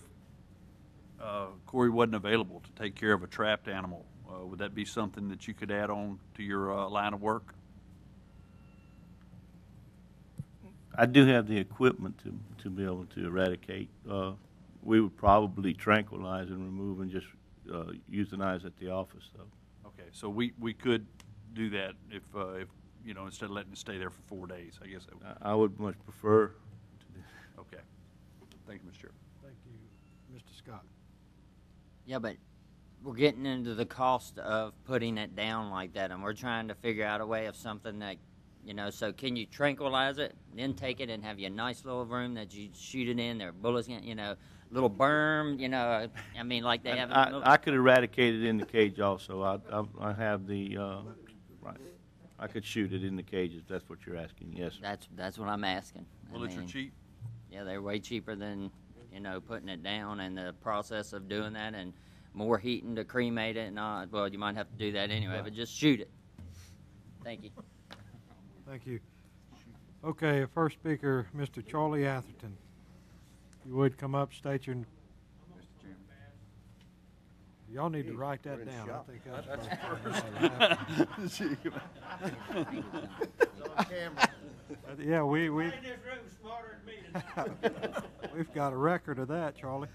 Corey wasn't available to take care of a trapped animal, would that be something that you could add on to your line of work? I do have the equipment to be able to eradicate. We would probably tranquilize and remove and just euthanize at the office, though. Okay, so we could do that if instead of letting it stay there for 4 days. I guess that would. I would much prefer to do. Okay. Thank you, Mr. Chairman. Thank you, Mr. Scott. Yeah, but we're getting into the cost of putting it down like that, and we're trying to figure out a way of something that, so can you tranquilize it, then take it and have you a nice little room that you shoot it in, there are bullets, little berm, like they have. I could eradicate it in the cage also. I have the, right. I could shoot it in the cage if that's what you're asking, yes. That's what I'm asking. Bullets are cheap? Yeah, they're way cheaper than you know, putting it down and the process of doing that and more heating to cremate it and all. Well, you might have to do that anyway, but just shoot it. Thank you. Thank you. Okay, first speaker, Mr. Charlie Atherton. You would come up, state your... Y'all need to write that down. I think that's yeah, we've got a record of that, Charlie.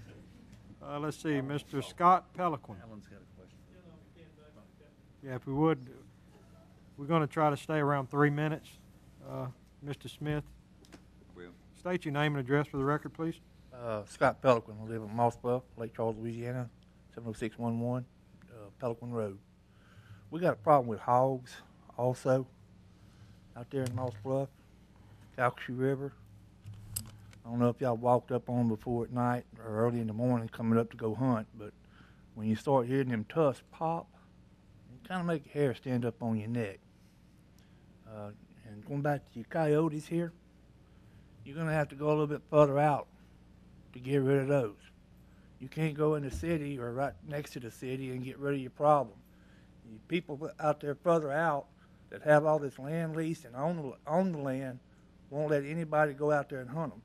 Let's see, Mr. Scott Pelican. Yeah, if we would, we're going to try to stay around 3 minutes. Mr. Smith, state your name and address for the record, please. Scott Pelican. I live in Moss Bluff, Lake Charles, Louisiana, 70611 Pelican Road. We got a problem with hogs also out there in Moss Bluff, Calcasieu River. I don't know if y'all walked up on them before at night or early in the morning coming up to go hunt, but when you start hearing them tusks pop, it kind of make your hair stand up on your neck. And going back to your coyotes here, you're going to have to go a little bit further out to get rid of those. You can't go in the city or right next to the city and get rid of your problem. You people out there further out that have all this land leased and own the land won't let anybody go out there and hunt them.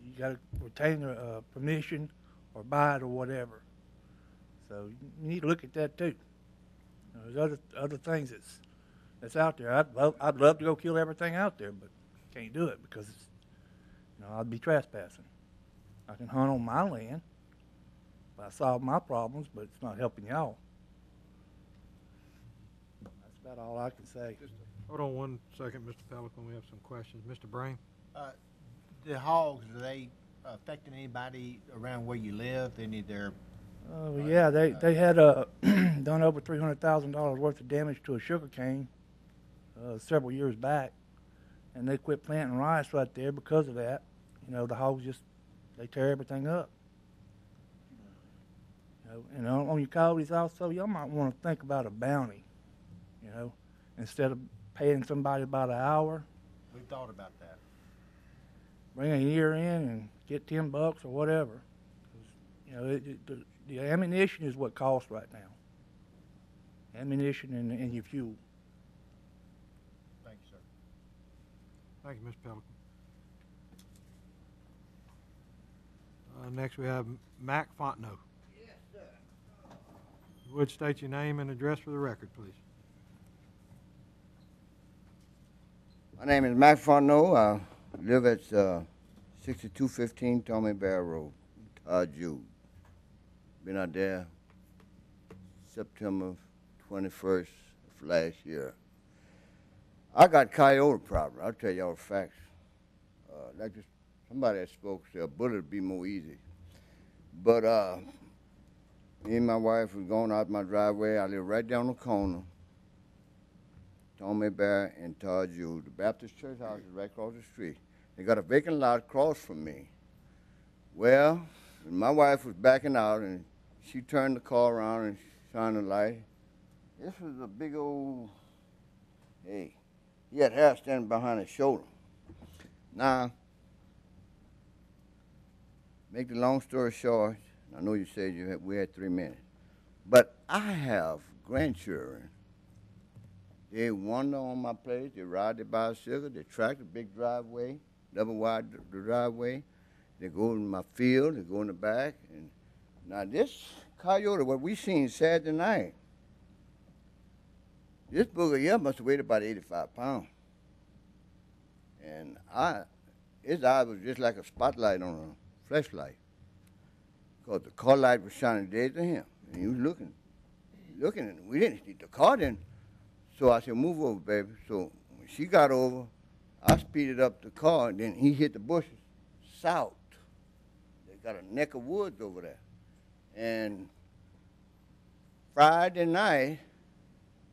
You got to retain permission or buy it or whatever. So you need to look at that too. There's other things that's out there. I'd love to go kill everything out there, but can't do it because I'd be trespassing. I can hunt on my land. I solve my problems, but it's not helping y'all. That's about all I can say. Hold on 1 second, Mr. Pelican. We have some questions. Mr. Brain? The hogs, are they affecting anybody around where you live? Any of their... Yeah, they had done over $300,000 worth of damage to a sugar cane several years back, and they quit planting rice right there because of that. The hogs they tear everything up. And on your coyotes also, y'all might want to think about a bounty, instead of paying somebody about an hour. We thought about that. Bring a year in and get $10 or whatever. The ammunition is what costs right now. Ammunition and your fuel. Thank you, sir. Thank you, Mr. Pelican. Next we have Mac Fontenot. Yes, sir. You would state your name and address for the record, please. My name is Mac Fontenot. I live at 6215 Tommy Bear Road, Jude. Been out there September 21st of last year. I got coyote problem. I'll tell y'all the facts. Like this, somebody that spoke said a bullet would be more easy. But me and my wife was going out my driveway. I live right down the corner. Tommy Bear and Todd Jude. The Baptist church house is right across the street. They got a vacant lot across from me. Well, my wife was backing out, and she turned the car around and shined the light. This was a big old, he had hair standing behind his shoulder. Now, make the long story short, I know you said we had 3 minutes, but I have grandchildren. They wander on my place, they ride their bicycle, they track the big driveway, double wide the driveway. They go in my field, they go in the back. And now this coyote, what we seen Saturday night, this booger here must have weighed about 85 pounds. And his eye was just like a spotlight on a flashlight. Because the car light was shining dead to him. And he was looking, and we didn't see the car then. So I said, move over, baby. So when she got over, I speeded up the car, and then he hit the bushes south. They got a neck of woods over there. And Friday night,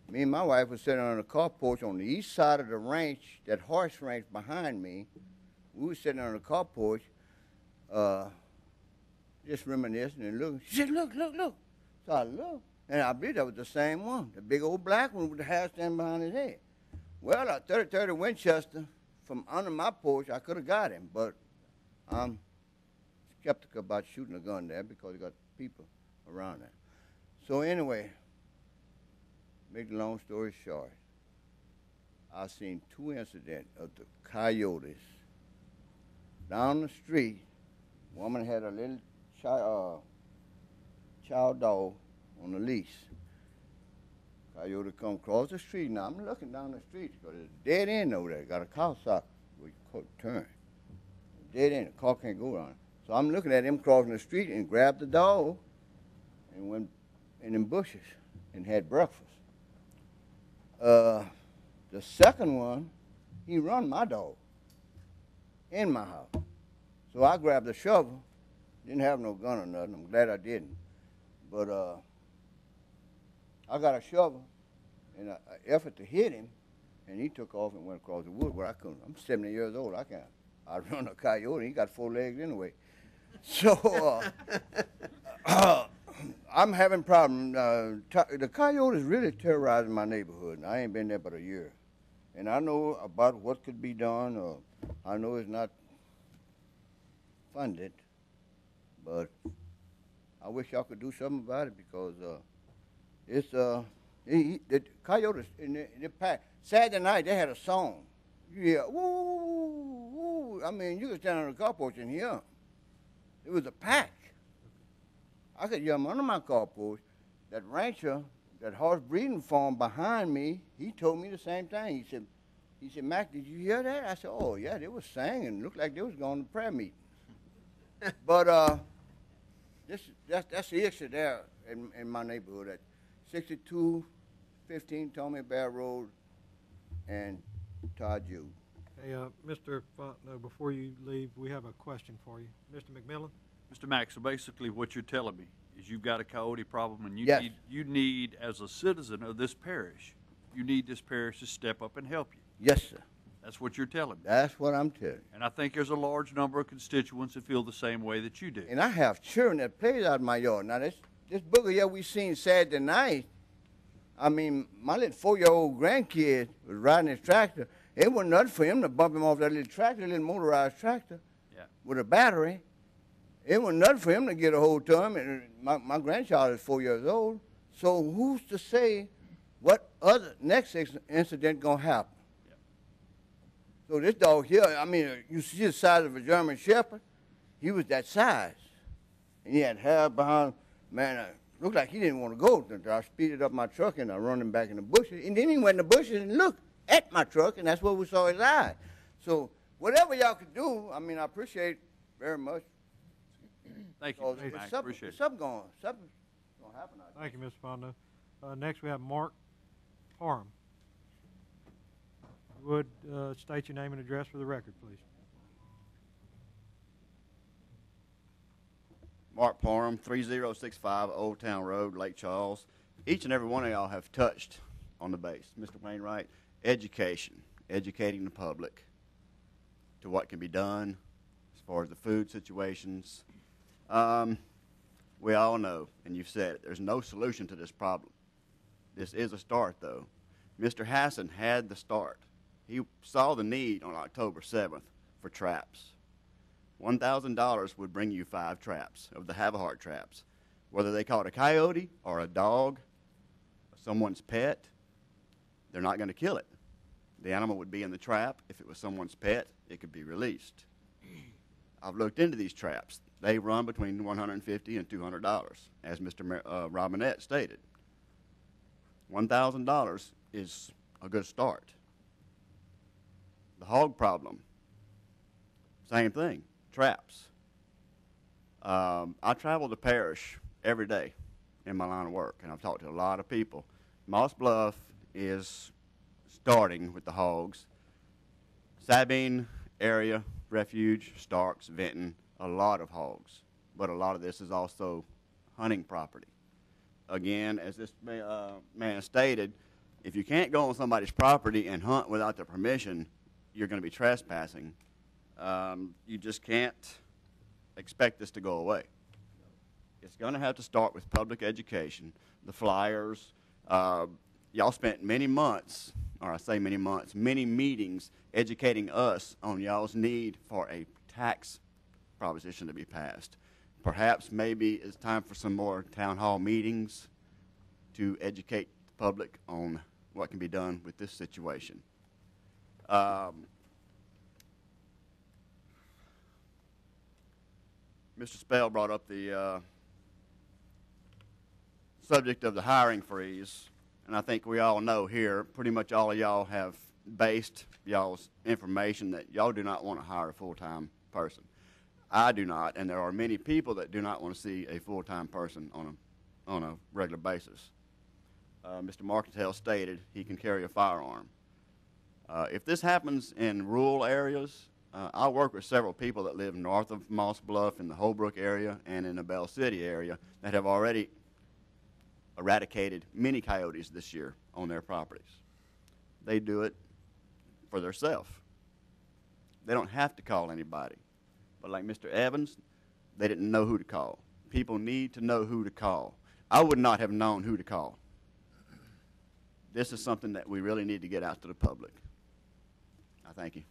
me and my wife was sitting on the car porch on the east side of the ranch, that horse ranch behind me. We were sitting on the car porch, just reminiscing and looking. She said, look. So I looked, and I believe that was the same one, the big old black one with the hair standing behind his head. Well, a 30-30 Winchester from under my porch, I could have got him, but skeptical about shooting a gun there because you got people around there. So anyway, make the long story short, I seen 2 incidents of the coyotes down the street. Woman had a little child dog on a leash. Coyote come across the street. Now I'm looking down the street because there's a dead end over there. Got a cow sock where you could turn. Dead end. The car can't go around. So I'm looking at him crossing the street and grabbed the dog and went in them bushes and had breakfast. The second one, he run my dog in my house. So I grabbed a shovel. Didn't have no gun or nothing. I'm glad I didn't. But I got a shovel and an effort to hit him, and he took off and went across the wood where I couldn't. I'm 70 years old. I can't. I run a coyote. He got 4 legs anyway. So I'm having problems. The coyote is really terrorizing my neighborhood, and I ain't been there but a year. And I know about what could be done. I know it's not funded, but I wish y'all could do something about it because it's the coyotes in the pack. Saturday night they had a song. Yeah, woo, woo. I mean, you could stand on the carport and hear 'em. It was a pack. I could hear them under my carport. That rancher, that horse breeding farm behind me, he told me the same thing. He said, Mac, did you hear that? I said, oh, yeah, they was singing. Looked like they was going to prayer meeting. But that's the issue there in my neighborhood at 6215 Tommy Bear Road and Todd Jude. Hey, Mr. Fontenot, before you leave, we have a question for you. Mr. McMillan? Mr. Mack, so basically what you're telling me is you've got a coyote problem and Yes. you need, as a citizen of this parish, you need this parish to step up and help you. Yes, sir. That's what you're telling me. That's what I'm telling you. And I think there's a large number of constituents that feel the same way that you do. And I have children that plays out in my yard. Now, this booger here we seen Saturday night, I mean, my little 4-year-old grandkid was riding his tractor. It wasn't nothing for him to bump him off that little tractor, little motorized tractor with a battery. It wasn't nothing for him to get a hold to him. And my grandchild is 4 years old. So who's to say what other next incident going to happen? So this dog here, I mean, you see the size of a German Shepherd? He was that size. And he had hair behind, man, looked like he didn't want to go. I speeded up my truck and I run him back in the bushes. And then he went in the bushes and looked at my truck, and that's where we saw his eye. So whatever y'all could do, I mean, I appreciate very much. Thank you, Mr. Mack. Appreciate it. Something's going to happen out there. Thank you, Mr. Fontenot. Next, we have Mark Parham. Would state your name and address for the record, please. Mark Parham, 3065 Old Town Road, Lake Charles. Each and every one of y'all have touched on the base. Mr. Wainwright, education, educating the public to what can be done as far as the food situations. We all know, and you've said it, there's no solution to this problem. This is a start, though. Mr. Hassan had the start. He saw the need on October 7th for traps. $1,000 would bring you 5 traps of the have-a-heart traps. Whether they caught a coyote or a dog or someone's pet, they're not going to kill it. The animal would be in the trap. If it was someone's pet, it could be released. I've looked into these traps. They run between $150 and $200, as Mr. Robinette stated. $1,000 is a good start. The hog problem, same thing, traps. I travel the parish every day in my line of work, and I've talked to a lot of people. Moss Bluff is starting with the hogs. Sabine area, Refuge, Starks, Vinton, a lot of hogs. But a lot of this is also hunting property. Again, as this man stated, if you can't go on somebody's property and hunt without their permission, you're going to be trespassing. You just can't expect this to go away. It's going to have to start with public education, the flyers. Y'all spent many months, or I say many months, many meetings educating us on y'all's need for a tax proposition to be passed. Perhaps maybe it's time for some more town hall meetings to educate the public on what can be done with this situation. Mr. Spell brought up the subject of the hiring freeze, and I think we all know here, pretty much all of y'all have based y'all's information that y'all do not want to hire a full-time person. I do not, and there are many people that do not want to see a full-time person on a regular basis. Mr. Markentale stated he can carry a firearm. If this happens in rural areas, I work with several people that live north of Moss Bluff in the Holbrook area and in the Bell City area that have already eradicated many coyotes this year on their properties. They do it for themselves. They don't have to call anybody. But like Mr. Evans, they didn't know who to call. People need to know who to call. I would not have known who to call. This is something that we really need to get out to the public. I thank you.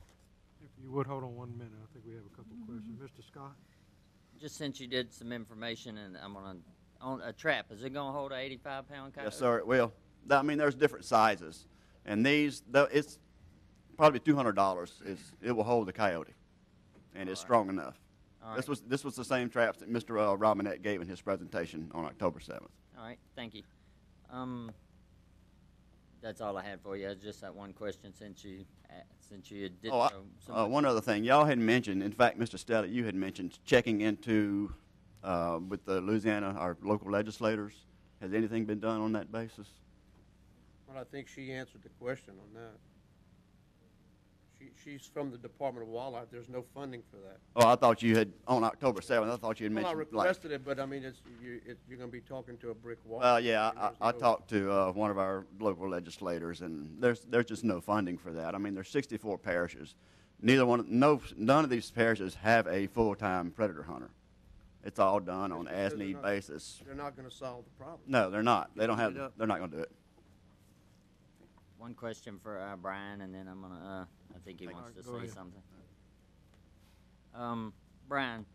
If you would hold on 1 minute, I think we have a couple of questions. Mr. Scott? Just since you did some information, and I'm on a trap, is it going to hold an 85-pound coyote? Yes, sir, it will. I mean, there's different sizes. And these, it's probably $200. It will hold the coyote. And it's strong enough. This was the same traps that Mr. Robinette gave in his presentation on October 7th. All right, thank you. That's all I had for you. Just that one question since you did. One other thing, y'all had mentioned. In fact, Mr. Stella, you had mentioned checking into with the Louisiana, our local legislators. Has anything been done on that basis? Well, I think she answered the question on that. She's from the Department of Wildlife. There's no funding for that. Oh, I thought you had, on October 7th, I thought you had Well, I mentioned. requested it, but I mean, you're going to be talking to a brick wall. Well, yeah, I talked to one of our local legislators, and there's just no funding for that. I mean, there's 64 parishes. None of these parishes have a full-time predator hunter. It's all done on an as-need basis. They're not going to solve the problem. No, they're not. They don't have. They're not going to do it. One question for Brian, and then I'm gonna. I think he wants to say something. Brian,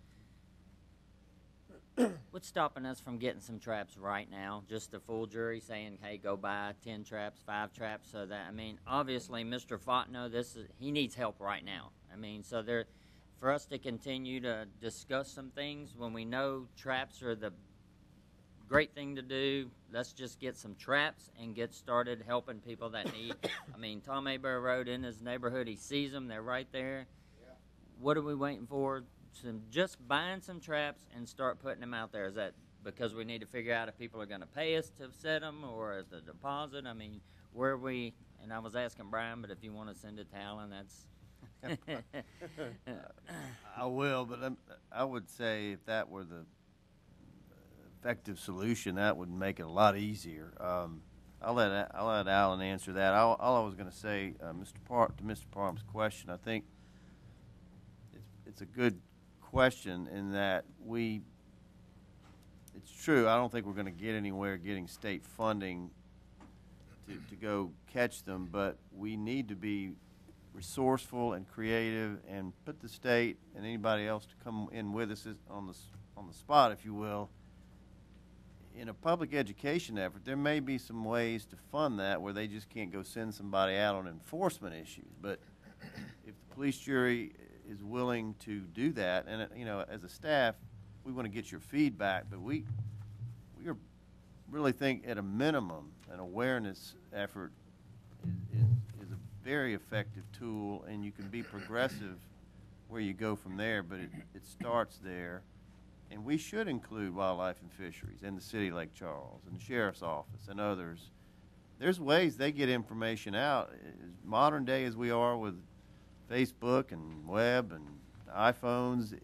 what's stopping us from getting some traps right now? Just a full jury saying, "Hey, go buy 10 traps, 5 traps." So that, I mean, obviously, Mr. Fontenot, he needs help right now. I mean, so for us to continue to discuss some things when we know traps are the great thing to do. Let's just get some traps and get started helping people that need. I mean, Tom Abear Road in his neighborhood, he sees them, they're right there. Yeah. What are we waiting for? Just buying some traps and start putting them out there. Is that because we need to figure out if people are going to pay us to set them or the deposit? I mean, where are we? And I was asking Brian, but if you want to send it to Alan, that's. I will, but I would say if that were the effective solution, that would make it a lot easier. I'll let Alan answer that. All I was going to say, to Mr. Parham's question, I think it's a good question in that it's true. I don't think we're going to get anywhere getting state funding to go catch them, but we need to be resourceful and creative and put the state and anybody else to come in with us on the spot, if you will. In a public education effort, there may be some ways to fund that where they just can't go send somebody out on enforcement issues. But if the police jury is willing to do that, and as a staff, we want to get your feedback, but we really think at a minimum an awareness effort is a very effective tool, and you can be progressive where you go from there, but it starts there. And we should include wildlife and fisheries and the city of Lake Charles and the sheriff's office and others. There's ways they get information out. As modern day as we are with Facebook and web and iPhones,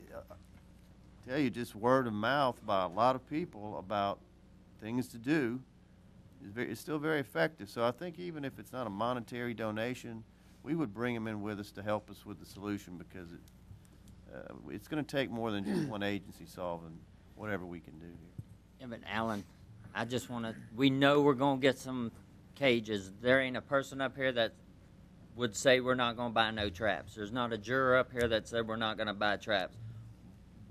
tell you just word of mouth by a lot of people about things to do is still very effective. So I think even if it's not a monetary donation, we would bring them in with us to help us with the solution, because it's going to take more than just one agency solving whatever we can do here. Yeah, but Alan, I just want to, we know we're going to get some cages. There ain't a person up here that would say we're not going to buy no traps. There's not a juror up here that said we're not going to buy traps.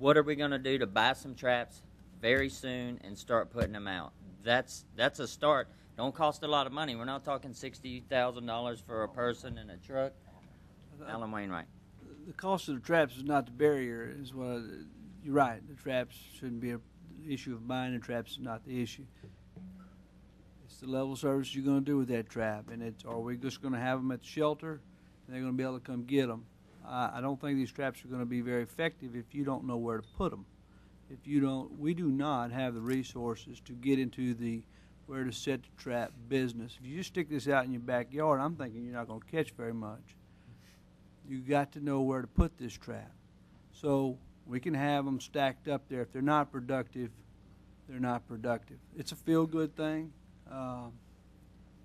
what are we going to do to buy some traps very soon and start putting them out? That's a start. Don't cost a lot of money. We're not talking $60,000 for a person and a truck. Alan Wainwright. The cost of the traps is not the barrier. You're right. The traps shouldn't be an issue of buying the traps is not the issue. It's the level of service you're going to do with that trap, and are we just going to have them at the shelter, and they're going to be able to come get them? I don't think these traps are going to be very effective if you don't know where to put them. We do not have the resources to get into the where to set the trap business. If you just stick this out in your backyard, I'm thinking you're not going to catch very much. You got to know where to put this trap. So we can have them stacked up there. If they're not productive, they're not productive. It's a feel-good thing.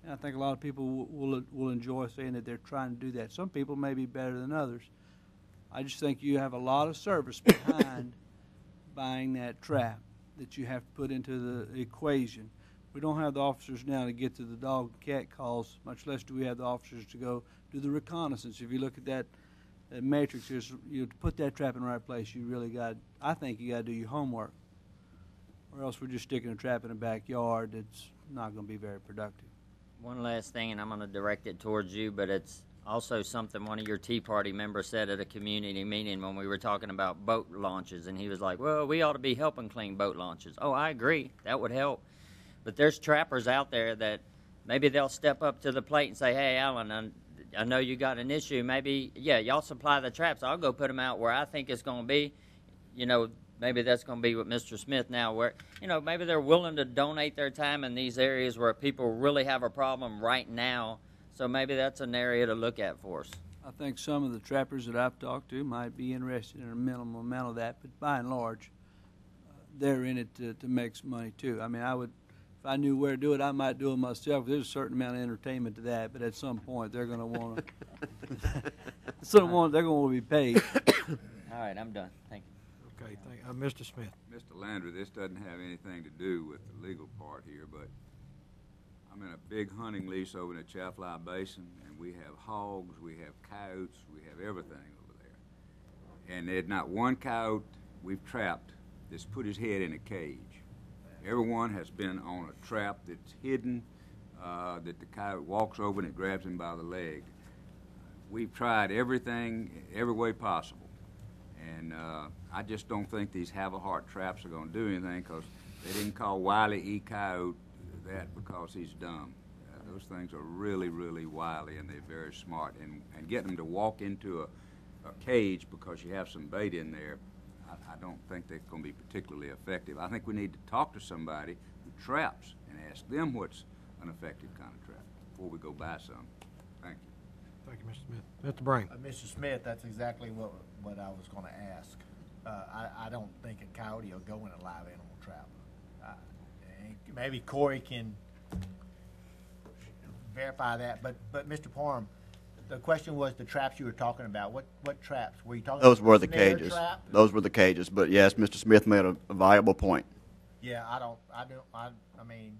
And I think a lot of people will enjoy saying that they're trying to do that. Some people may be better than others. I just think you have a lot of service behind buying that trap that you have to put into the equation. We don't have the officers now to get to the dog and cat calls, much less do we have the officers to go do the reconnaissance. If you look at that matrix, to put that trap in the right place, I think you got to do your homework. Or else we're just sticking a trap in the backyard that's not going to be very productive. One last thing, and I'm going to direct it towards you, but it's also something one of your Tea Party members said at a community meeting when we were talking about boat launches, and he was like, well, we ought to be helping clean boat launches. Oh, I agree. That would help. But there's trappers out there that maybe they'll step up to the plate and say, hey, Alan, I know you got an issue. Maybe, y'all supply the traps. I'll go put them out where I think it's going to be. Maybe that's going to be with Mr. Smith now, where, maybe they're willing to donate their time in these areas where people really have a problem right now. So maybe that's an area to look at for us. I think some of the trappers that I've talked to might be interested in a minimum amount of that, but by and large, they're in it to make some money too. I mean, if I knew where to do it, I might do it myself. There's a certain amount of entertainment to that, but at some point, they're going to want to. They're going to want to be paid. All right, I'm done. Thank you. Okay, Mr. Smith. Mr. Landry, this doesn't have anything to do with the legal part here, but I'm in a big hunting lease over in the Chaffly Basin, and we have hogs, we have coyotes, we have everything over there. And there's not one coyote we've trapped that's put his head in a cage. Everyone has been on a trap that's hidden, that the coyote walks over and it grabs him by the leg. We've tried everything, every way possible. And I just don't think these have-a-heart traps are going to do anything, because they didn't call Wiley E. Coyote that because he's dumb. Those things are really, really wily, and they're very smart. And getting them to walk into a cage because you have some bait in there, I don't think they're going to be particularly effective. I think we need to talk to somebody who traps and ask them what's an effective kind of trap before we go buy some. Thank you. Thank you, Mr. Smith. Mr. Brame. Mr. Smith, that's exactly what I was going to ask. I don't think a coyote will go in a live animal trap. Maybe Corey can verify that, but Mr. Parham, the question was the traps you were talking about. What traps were you talking about? Those were the Snare cages. trap? Those were the cages. But yes, Mr. Smith made a valuable point. Yeah, I mean,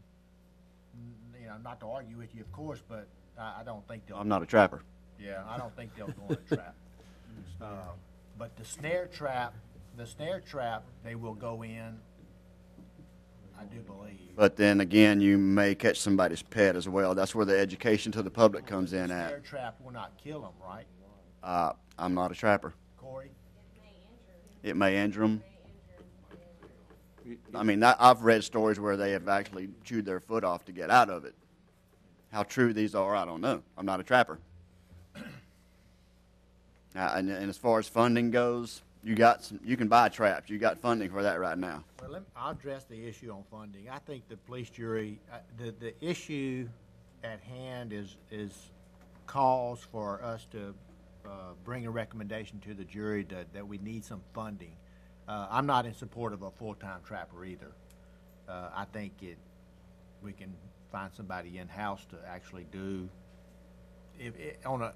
not to argue with you, of course, but I don't think they'll. I'm not a trapper. Yeah, I don't think they'll go in a trap. But the snare trap, they will go in. I do believe. But then again, you may catch somebody's pet as well. That's where the education to the public comes in at. The snare trap will not kill them, right? I'm not a trapper. Corey? It may injure them. I mean, I've read stories where they have actually chewed their foot off to get out of it. How true these are, I don't know. I'm not a trapper. And as far as funding goes, you can buy traps. You got funding for that right now. Well, I'll address the issue on funding. I think the police jury, the issue at hand is cause for us to bring a recommendation to the jury that we need some funding. I'm not in support of a full-time trapper either. I think we can find somebody in-house to actually do on a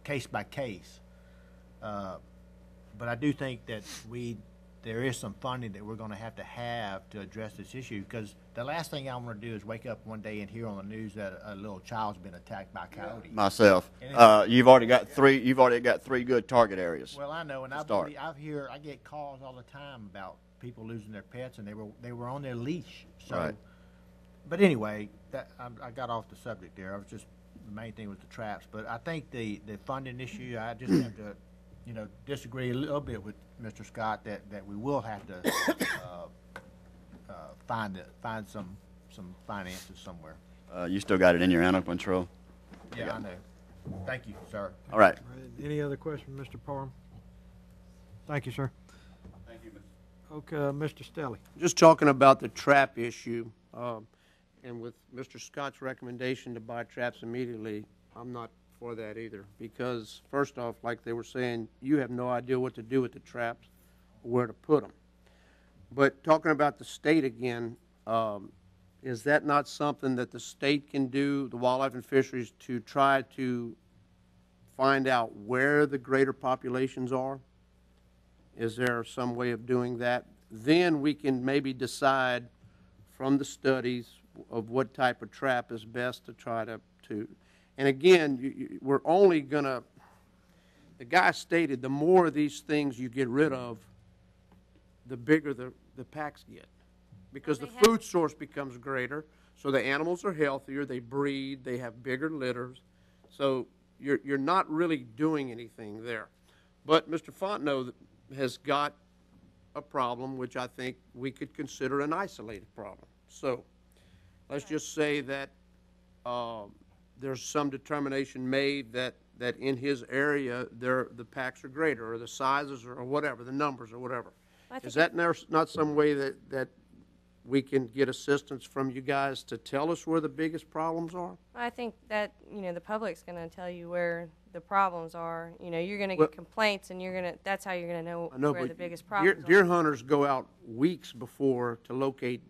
case by case. But I do think that there is some funding that we're going to have to address this issue, because the last thing I want to do is wake up one day and hear on the news that a little child's been attacked by coyotes. Myself, you've already got three. You've already got 3 good target areas. Well, I know, and I get calls all the time about people losing their pets, and they were on their leash. So, Right. But anyway, I got off the subject there. I was just the main thing was the traps. But I think the funding issue, I just have to, disagree a little bit with Mr. Scott that we will have to find some finances somewhere. You still got it in your animal control. Yeah, I know. Thank you, sir. All right. Any other question, Mr. Parham? Thank you, sir. Thank you, Mr. Okay, Mr. Stelly. Just talking about the trap issue, and with Mr. Scott's recommendation to buy traps immediately, I'm not for that either. Because first off, like they were saying, you have no idea what to do with the traps, or where to put them. But talking about the state again, is that not something that the state can do, the Wildlife and Fisheries, to try to find out where the greater populations are? Is there some way of doing that? Then we can maybe decide from the studies of what type of trap is best to try to and again, we're only going to, the guy stated, the more of these things you get rid of, the bigger the packs get. Because the food source becomes greater, so the animals are healthier, they breed, they have bigger litters. So you're not really doing anything there. But Mr. Fontenot has got a problem which I think we could consider an isolated problem. So let's just say that there's some determination made that in his area the packs are greater, or the sizes, or whatever, the numbers, or whatever. Is that not some way that we can get assistance from you guys to tell us where the biggest problems are? I think that, the public's going to tell you where the problems are. You're going to get complaints, and that's how you're going to know where the biggest problems are. Deer hunters go out weeks before to locate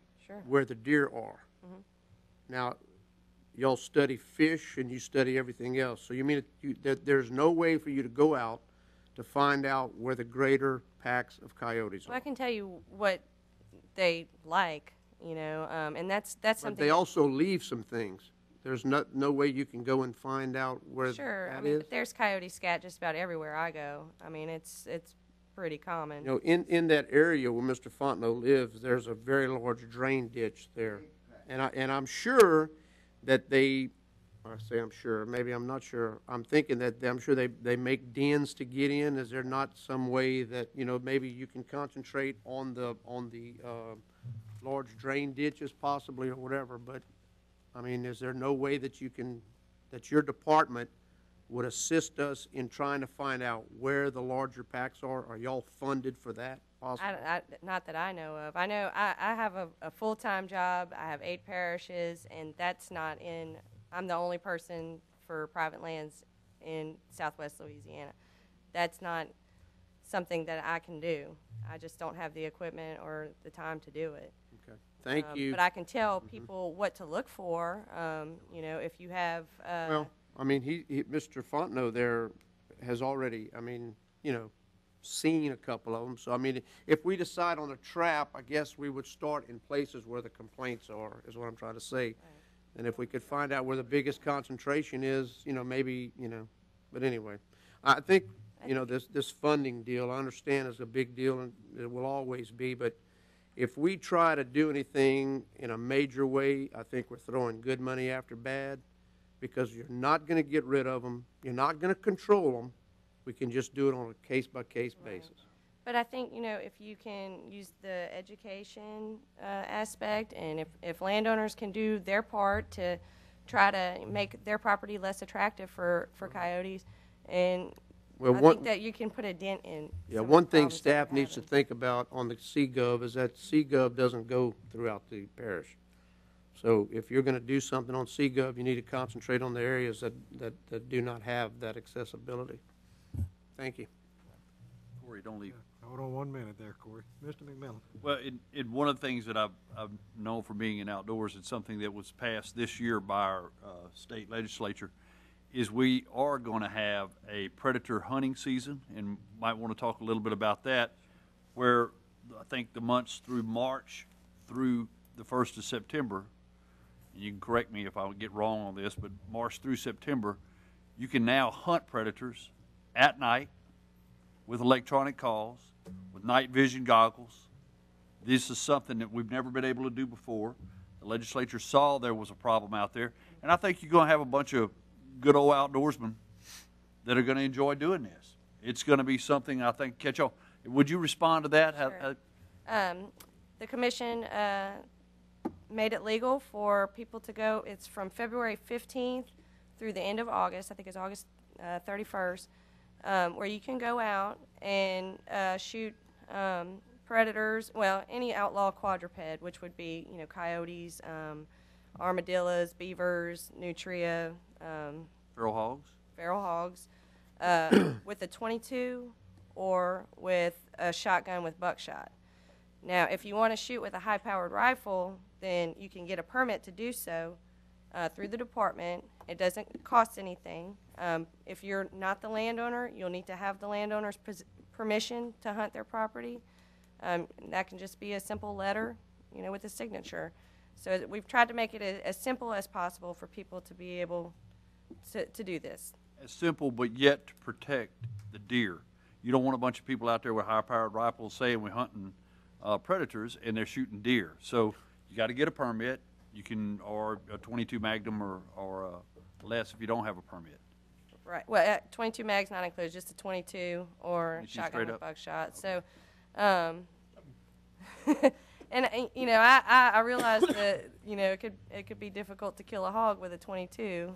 where the deer are. Mm-hmm. Now, y'all study fish and you study everything else. So you mean that there's no way for you to go out to find out where the greater packs of coyotes are? Well, I can tell you what they like, and that's something. But they also leave some things. There's no way you can go and find out where sure. that I mean, is? there's coyote scat just about everywhere I go. I mean, it's pretty common. In that area where Mr. Fontenot lives, there's a very large drain ditch there, and I'm sure that I'm sure, maybe I'm not sure. I'm thinking that I'm sure they make dens to get in. Is there not some way that maybe you can concentrate on the large drain ditches possibly, or whatever? But I mean, is there no way that that your department would assist us in trying to find out where the larger packs are? Are y'all funded for that possibly? Not that I know of. I know I have a full-time job. I have 8 parishes, and that's not in. I'm the only person for private lands in Southwest Louisiana. That's not something that I can do. I just don't have the equipment or the time to do it. Okay, thank you. But I can tell people what to look for. If you have. Well, I mean, Mr. Fontenot there has already, seen a couple of them. So, I mean, if we decide on a trap, I guess we would start in places where the complaints are, is what I'm trying to say. Right. And if we could find out where the biggest concentration is, maybe, but anyway. I think, this funding deal, I understand is a big deal, and it will always be, but if we try to do anything in a major way, I think we're throwing good money after bad, because you're not going to get rid of them. You're not going to control them. We can just do it on a case-by-case basis. But I think, if you can use the education aspect, and if landowners can do their part to try to make their property less attractive for coyotes, and I think that you can put a dent in. Yeah, one thing staff needs to think about on the CGov is that CGov doesn't go throughout the parish. So if you're going to do something on CGov, you need to concentrate on the areas that do not have that accessibility. Thank you. Corey, don't leave. Hold on 1 minute there, Corey. Mr. McMillan. Well, one of the things that I've known from being in outdoors, and something that was passed this year by our state legislature, is we are going to have a predator hunting season, and might want to talk a little bit about that, where I think the months through March through the 1st of September, and you can correct me if I get wrong on this, but March through September, you can now hunt predators at night with electronic calls, with night vision goggles. This is something that we've never been able to do before. The legislature saw there was a problem out there, and I think you're going to have a bunch of good old outdoorsmen that are going to enjoy doing this. It's going to be something I think catch on. Would you respond to that? Sure. The commission made it legal for people to go. It's from February 15th through the end of August. I think it's August 31st, where you can go out and shoot predators. Well, any outlaw quadruped, which would be coyotes, armadillos, beavers, nutria, Feral hogs, with a .22 or with a shotgun with buckshot. Now, if you want to shoot with a high-powered rifle, then you can get a permit to do so through the department. It doesn't cost anything. If you're not the landowner, you'll need to have the landowner's permission to hunt their property. That can just be a simple letter, with a signature. So we've tried to make it as simple as possible for people to be able to do this. as simple, but yet to protect the deer. You don't want a bunch of people out there with high-powered rifles saying we're hunting predators and they're shooting deer. So you got to get a permit. You can, or a .22 Magnum or less if you don't have a permit. Right. Well, 22 mags not included, just a 22 or shotgun with buckshot. So, and I realize that it could be difficult to kill a hog with a 22.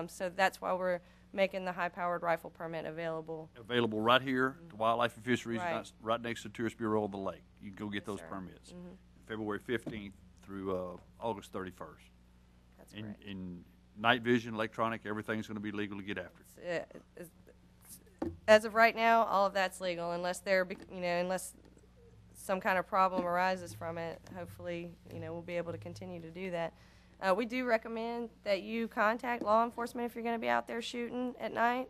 So that's why we're making the high-powered rifle permit available. Available right here to Wildlife and Fisheries, Right. right next to Tourist Bureau of the Lake. You can go get those sir. permits. Mm-hmm. February 15th through August 31st. That's in, correct. in night vision, electronic, everything's going to be legal to get after. As of right now, all of that's legal, unless unless some kind of problem arises from it. Hopefully, we'll be able to continue to do that. We do recommend that you contact law enforcement if you're going to be out there shooting at night,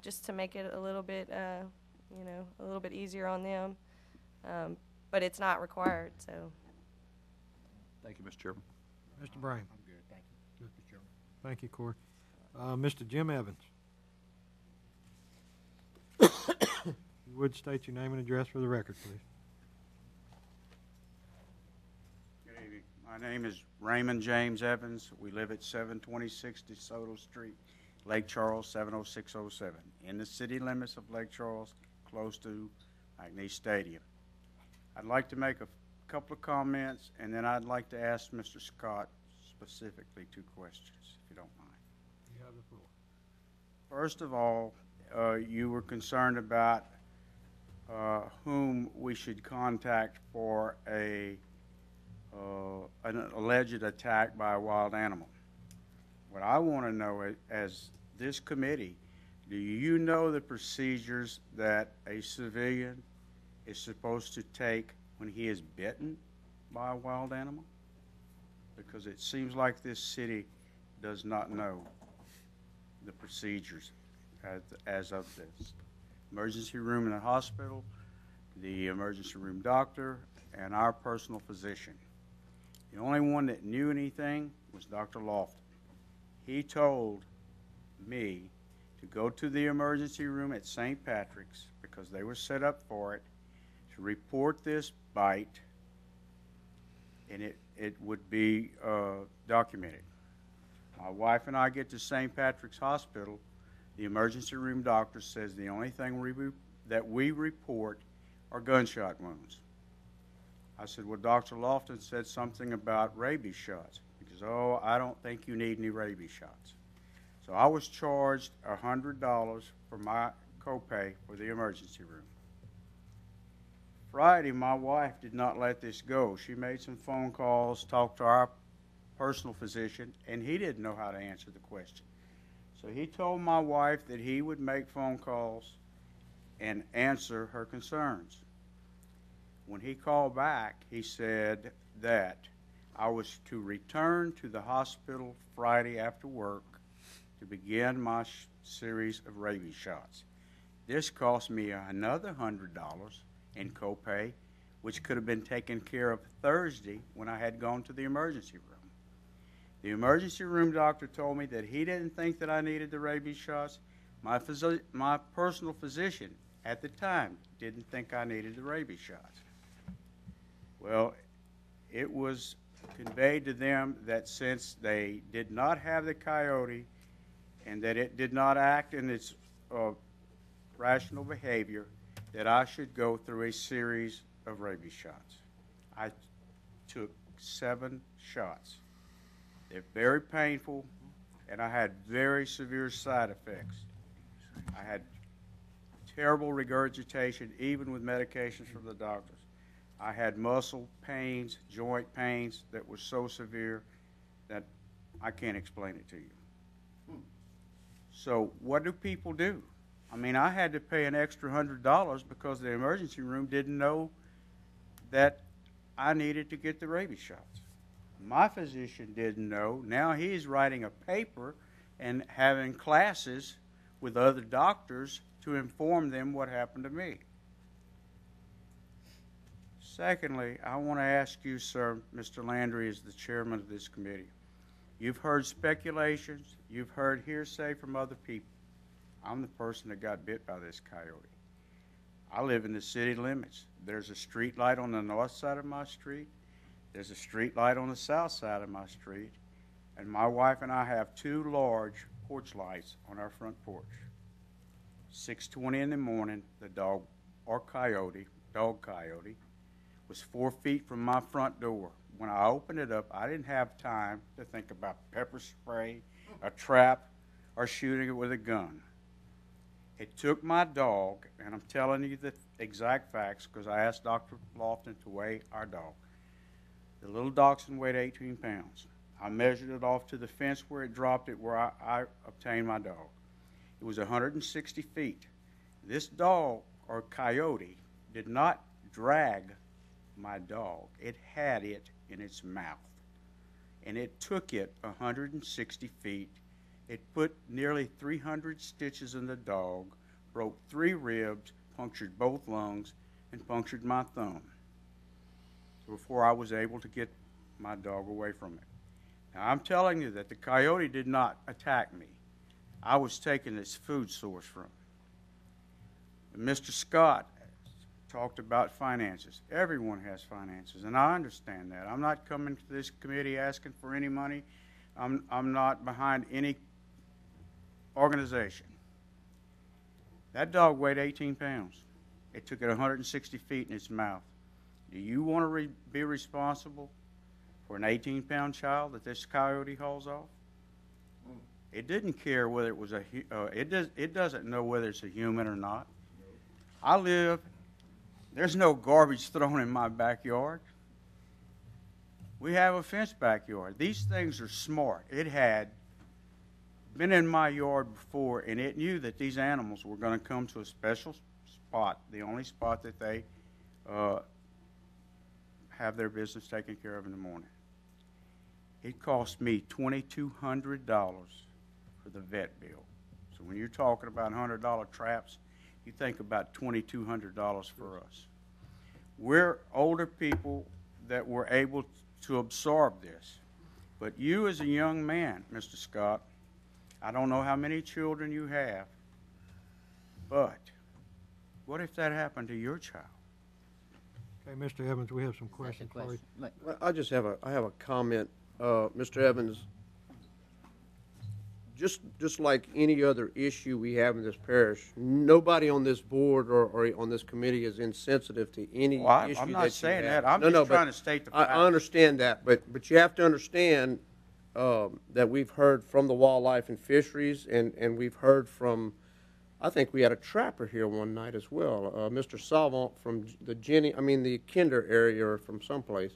just to make it a little bit, a little bit easier on them. But it's not required. So. Thank you, Mr. Chairman. Mr. Brame. I'm good, thank you. Mr. Chairman. Thank you, Corey. Mr. Jim Evans. You would state your name and address for the record, please. Good evening. My name is Raymond James Evans. We live at 726 DeSoto Street, Lake Charles, 70607, in the city limits of Lake Charles, close to McNeese Stadium. I'd like to make a couple of comments, and then I'd like to ask Mr. Scott specifically 2 questions, if you don't mind. You have the floor. First of all, you were concerned about whom we should contact for an alleged attack by a wild animal. What I want to know, as this committee, do you know the procedures that a civilian is supposed to take when he is bitten by a wild animal? Because it seems like this city does not know the procedures as of this. Emergency room in the hospital, the emergency room doctor, and our personal physician. The only one that knew anything was Dr. Lofton. He told me to go to the emergency room at St. Patrick's, because they were set up for it, to report this bite, and it would be documented. My wife and I get to St. Patrick's Hospital. The emergency room doctor says the only thing that we report are gunshot wounds. I said, well, Dr. Lofton said something about rabies shots. He goes, oh, I don't think you need any rabies shots. So I was charged $100 for my copay for the emergency room. Friday, my wife did not let this go. She made some phone calls, talked to our personal physician, and he didn't know how to answer the question. So he told my wife that he would make phone calls and answer her concerns. When he called back, he said that I was to return to the hospital Friday after work to begin my series of rabies shots. This cost me another $100 in copay which could have been taken care of Thursday when I had gone to the emergency room. The emergency room doctor told me that he didn't think that I needed the rabies shots. My personal physician at the time didn't think I needed the rabies shots. Well, it was conveyed to them that since they did not have the coyote and that it did not act in its rational behavior, that I should go through a series of rabies shots. I took 7 shots. They're very painful, and I had very severe side effects. I had terrible regurgitation, even with medications from the doctors. I had muscle pains, joint pains that were so severe that I can't explain it to you. So what do people do? I mean, I had to pay an extra $100 because the emergency room didn't know that I needed to get the rabies shots. My physician didn't know. Now he's writing a paper and having classes with other doctors to inform them what happened to me. Secondly, I want to ask you, sir, Mr. Landry is the chairman of this committee. You've heard speculations. You've heard hearsay from other people. I'm the person that got bit by this coyote. I live in the city limits. There's a street light on the north side of my street. There's a street light on the south side of my street. And my wife and I have 2 large porch lights on our front porch. 6:20 in the morning, the dog coyote, was 4 feet from my front door. When I opened it up, I didn't have time to think about pepper spray, a trap, or shooting it with a gun. It took my dog, and I'm telling you the exact facts because I asked Dr. Lofton to weigh our dog. The little dachshund weighed 18 pounds. I measured it off to the fence where it dropped it, where I obtained my dog. It was 160 feet. This dog, or coyote, did not drag my dog. It had it in its mouth, and it took it 160 feet. It put nearly 300 stitches in the dog, broke 3 ribs, punctured both lungs, and punctured my thumb before I was able to get my dog away from it. Now, I'm telling you that the coyote did not attack me. I was taking its food source from it. Mr. Scott talked about finances. Everyone has finances, and I understand that. I'm not coming to this committee asking for any money. I'm not behind any organization. That dog weighed 18 pounds. It took it 160 feet in its mouth. Do you want to be responsible for an 18-pound child that this coyote hauls off? It didn't care whether it was it doesn't know whether it's a human or not. I live, there's no garbage thrown in my backyard. We have a fenced backyard. These things are smart. It had been in my yard before, and it knew that these animals were going to come to a special spot, the only spot that they have their business taken care of in the morning. It cost me $2,200 for the vet bill. So when you're talking about $100 traps, you think about $2,200 for us. We're older people that were able to absorb this. But you as a young man, Mr. Scott, I don't know how many children you have, but what if that happened to your child? Okay, Mr. Evans, we have some questions for you. Well, I have a comment, Mr. Evans. Just like any other issue we have in this parish, nobody on this board or on this committee is insensitive to any issue that you have. I'm not saying that. I'm just trying to state the fact. I understand that, but you have to understand that we've heard from the Wildlife and Fisheries, and we've heard from, I think we had a trapper here one night as well, Mr. Savant from the Kinder area or from someplace,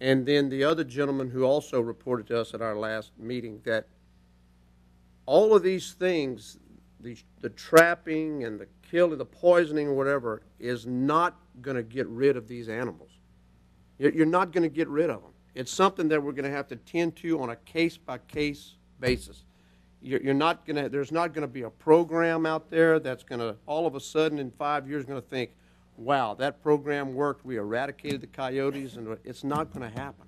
and then the other gentleman who also reported to us at our last meeting that all of these things, the trapping and the killing, the poisoning or whatever, is not going to get rid of these animals. You're not going to get rid of them. It's something that we're going to have to tend to on a case-by-case basis. There's not going to be a program out there that's going to all of a sudden in 5 years going to think, wow, that program worked, we eradicated the coyotes, and it's not going to happen.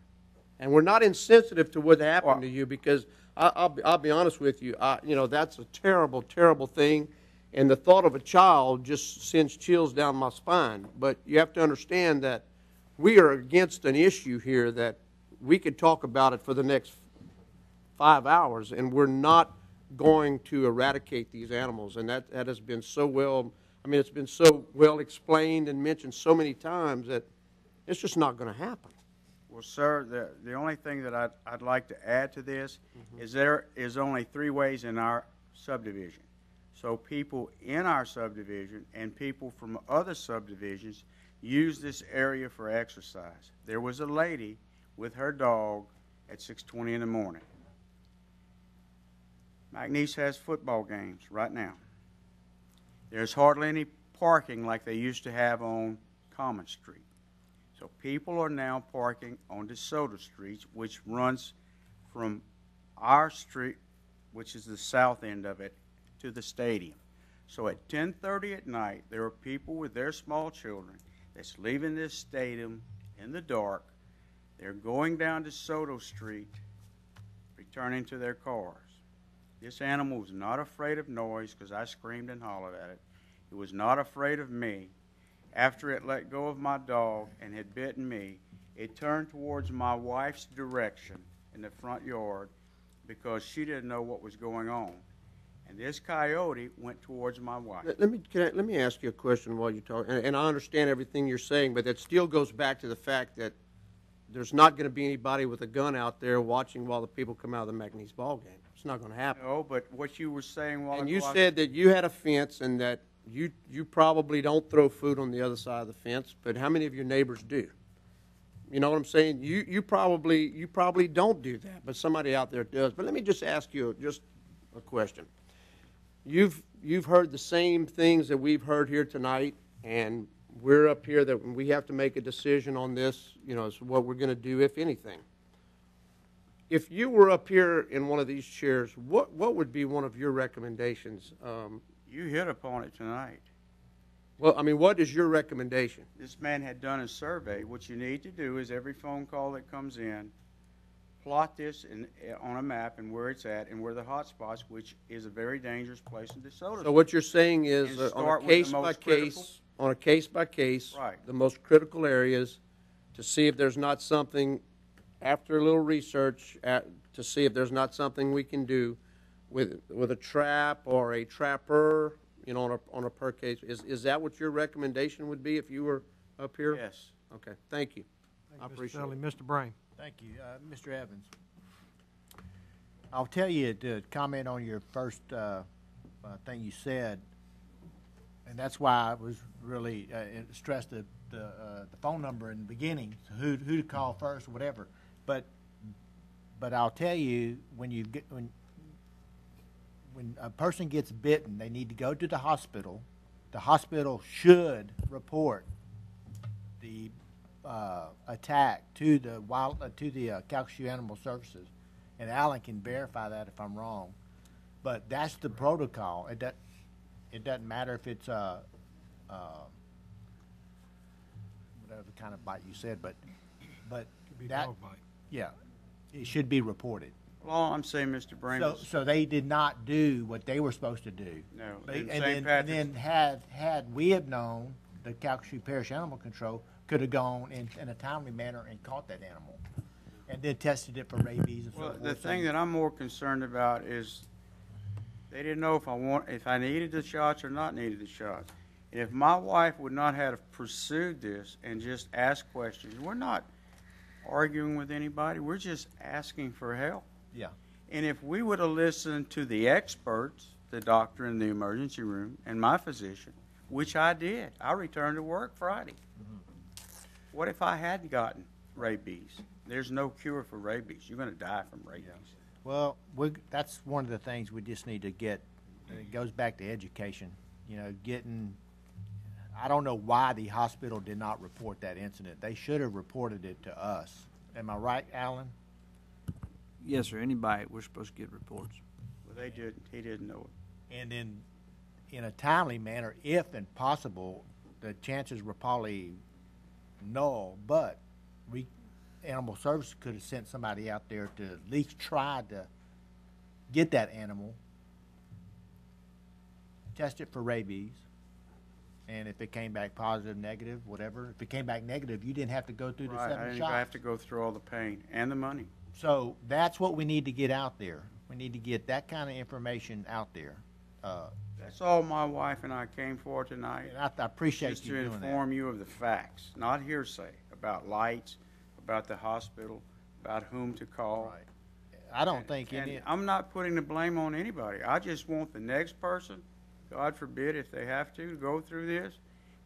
And we're not insensitive to what happened to you, because I'll be honest with you, that's a terrible, terrible thing, and the thought of a child just sends chills down my spine. But you have to understand that we are against an issue here that we could talk about it for the next 5 hours, and we're not going to eradicate these animals. And that has been so well, it's been so well explained and mentioned so many times that it's just not going to happen. Well, sir, the only thing that I'd like to add to this is there is only 3 ways in our subdivision. So people in our subdivision and people from other subdivisions use this area for exercise. There was a lady with her dog at 6:20 in the morning. McNeese has football games right now. There's hardly any parking like they used to have on Common Street. So people are now parking on DeSoto Street, which runs from our street, which is the south end of it, to the stadium. So at 10:30 at night, there are people with their small children that's leaving this stadium in the dark. They're going down DeSoto Street, returning to their cars. This animal was not afraid of noise because I screamed and hollered at it. It was not afraid of me. After it let go of my dog and had bitten me, it turned towards my wife's direction in the front yard because she didn't know what was going on. And this coyote went towards my wife. Let me ask you a question while you're talking, and I understand everything you're saying, but that still goes back to the fact that there's not going to be anybody with a gun out there watching while the people come out of the McNeese ball game. It's not going to happen. No, but what you were saying while And you said that you had a fence and that you probably don't throw food on the other side of the fence, but how many of your neighbors do? You know what I'm saying? You probably don't do that, but somebody out there does. But let me just ask you just a question. You've heard the same things that we've heard here tonight, and we're up here that we have to make a decision on this, as what we're going to do, if anything. If you were up here in one of these chairs, what would be one of your recommendations? You hit upon it tonight. Well, what is your recommendation? This man had done a survey. What you need to do is every phone call that comes in, plot this on a map and where it's at and where the hot spots, which is a very dangerous place in DeSoto. So what you're saying is on a case by case, right, the most critical areas, to see if there's not something, after a little research, to see if there's not something we can do with a trap or a trapper, on a per case. Is that what your recommendation would be if you were up here? Yes. Okay. Thank you. I Mr. appreciate Shelley. it. Mr. Brain. Thank you. Mr. Evans, I'll tell you to comment on your first thing you said, and that's why I was really stressed the phone number in the beginning, so who to call first or whatever. But I'll tell you, when a person gets bitten, they need to go to the hospital. The hospital should report the attack to the Calcasieu Animal Services, and Alan can verify that if I'm wrong. But that's the protocol. It doesn't matter if it's whatever kind of bite you said, but that dog bite. Yeah, it should be reported. Well, all I'm saying, Mr. Brain, So they did not do what they were supposed to do. No. And then had we have known, the Calcasieu Parish Animal Control could have gone in a timely manner and caught that animal, and then tested it for rabies and so forth. the thing that I'm more concerned about is they didn't know if I needed the shots or not needed the shots. And if my wife would not have pursued this and just asked questions, we're not arguing with anybody. We're just asking for help. Yeah. And if we would have listened to the experts, the doctor in the emergency room and my physician, which I did, I returned to work Friday. Mm-hmm. What if I hadn't gotten rabies? There's no cure for rabies. You're going to die from rabies. Yeah. Well, that's one of the things we just need to get. It goes back to education. I don't know why the hospital did not report that incident. They should have reported it to us. Am I right, Alan? Yes, sir. Anybody, we're supposed to get reports. Well, they didn't. He didn't know it. And then, in a timely manner, if and possible, the chances were probably null, but Animal Services could have sent somebody out there to at least try to get that animal, test it for rabies, and if it came back positive, negative, whatever, if it came back negative, you didn't have to go through the Right, I 7 didn't shots. have to go through all the pain and the money. So that's what we need to get out there. We need to get that kind of information out there. That's all my wife and I came for tonight. And I appreciate Just you to doing that. inform you of the facts, not hearsay, about lights, about the hospital, about whom to call. Right. I don't think any. And I'm not putting the blame on anybody. I just want the next person, God forbid, if they have to go through this,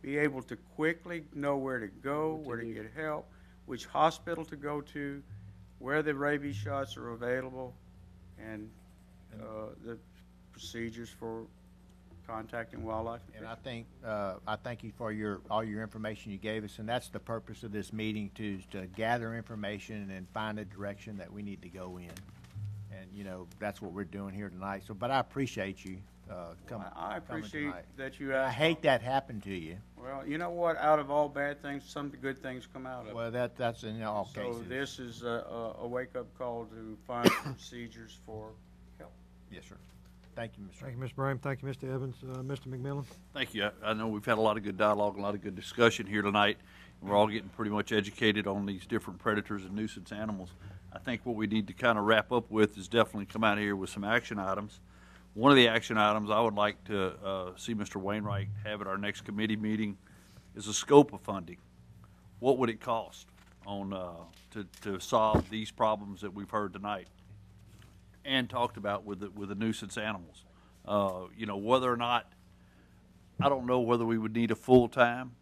be able to quickly know where to go, where to get help, which hospital to go to, where the rabies shots are available, and the procedures for contacting wildlife. And I thank you for all your information you gave us, and that's the purpose of this meeting, to gather information and find a direction that we need to go in. And that's what we're doing here tonight. So, but I appreciate you coming. I appreciate tonight. that you I asked. hate that happened to you. Well, you know what? Out of all bad things, some good things come out of it. Well, that's in all cases. So this is a wake-up call to find procedures for help. Yes, sir. Thank you, Mr. Thank you, Mr. Brame. Thank you, Mr. Evans. Mr. McMillan? Thank you. I know we've had a lot of good dialogue, a lot of good discussion here tonight. We're all getting pretty much educated on these different predators and nuisance animals. I think what we need to kind of wrap up with is definitely come out here with some action items. One of the action items I would like to see Mr. Wainwright have at our next committee meeting is a scope of funding. What would it cost to solve these problems that we've heard tonight and talked about with the nuisance animals? Whether or not, I don't know whether we would need a full-time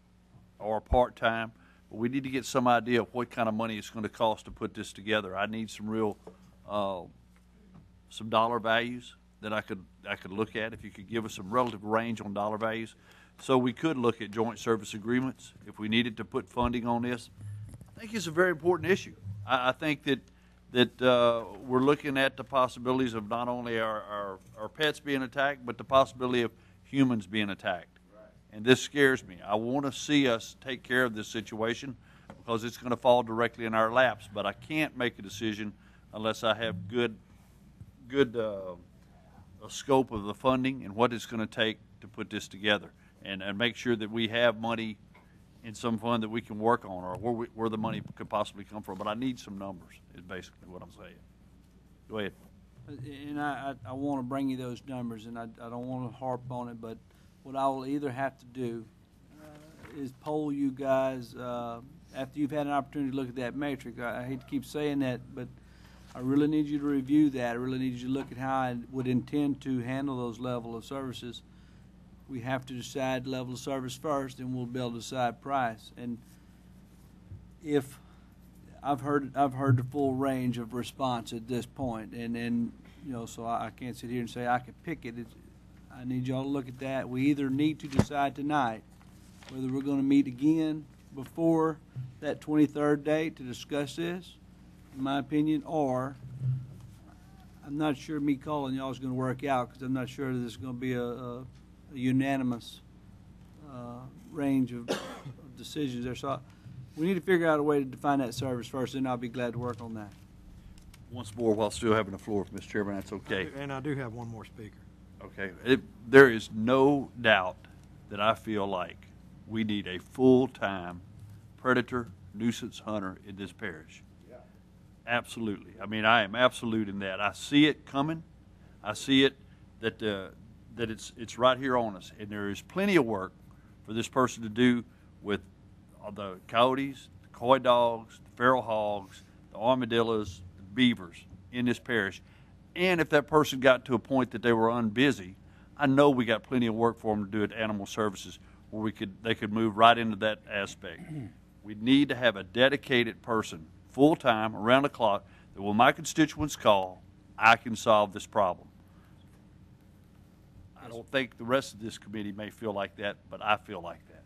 or a part-time, but we need to get some idea of what kind of money it's going to cost to put this together. I need some real, some dollar values that I could look at. If you could give us some relative range on dollar values, so we could look at joint service agreements if we needed to put funding on this. I think it's a very important issue. I think that we're looking at the possibilities of not only our pets being attacked, but the possibility of humans being attacked. And this scares me. I want to see us take care of this situation because it's going to fall directly in our laps. But I can't make a decision unless I have good a scope of the funding and what it's going to take to put this together, and make sure that we have money in some fund that we can work on, or where the money could possibly come from. But I need some numbers is basically what I'm saying. Go ahead. And I want to bring you those numbers, and I don't want to harp on it, but what I will either have to do is poll you guys after you've had an opportunity to look at that matrix. I hate to keep saying that, but I really need you to review that. I really need you to look at how I would intend to handle those level of services. We have to decide level of service first, and we'll be able to decide price. And if I've heard the full range of response at this point, and so I can't sit here and say I can pick it. I need y'all to look at that. We either need to decide tonight whether we're going to meet again before that 23rd date to discuss this, in my opinion, or I'm not sure me calling y'all is going to work out, because I'm not sure this is going to be a unanimous range of decisions there. So we need to figure out a way to define that service first, and I'll be glad to work on that. Once more, while still having the floor, Mr. Chairman, that's okay. And I do have one more speaker. Okay. There is no doubt that I feel like we need a full-time predator nuisance hunter in this parish. Yeah. Absolutely. I mean, I am absolute in that. I see it coming. I see it that it's right here on us, and there is plenty of work for this person to do with the coyotes, the coy dogs, the feral hogs, the armadillos, the beavers in this parish. And if that person got to a point that they were unbusy, I know we got plenty of work for them to do at Animal Services where they could move right into that aspect. We need to have a dedicated person, full-time, around the clock, that when my constituents call, I can solve this problem. I don't think the rest of this committee may feel like that, but I feel like that.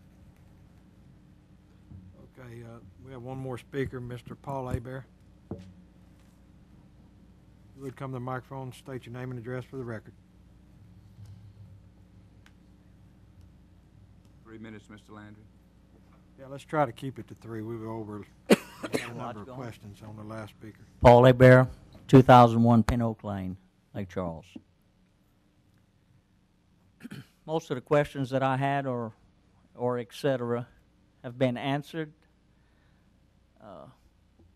Okay, we have one more speaker, Mr. Paul Hebert. You would come to the microphone, state your name and address for the record. 3 minutes, Mr. Landry? Yeah, let's try to keep it to 3. We were over a number of questions on the last speaker. Paul Abear, 2001 Pin Oak Lane, Lake Charles. Most of the questions that I had or et cetera have been answered.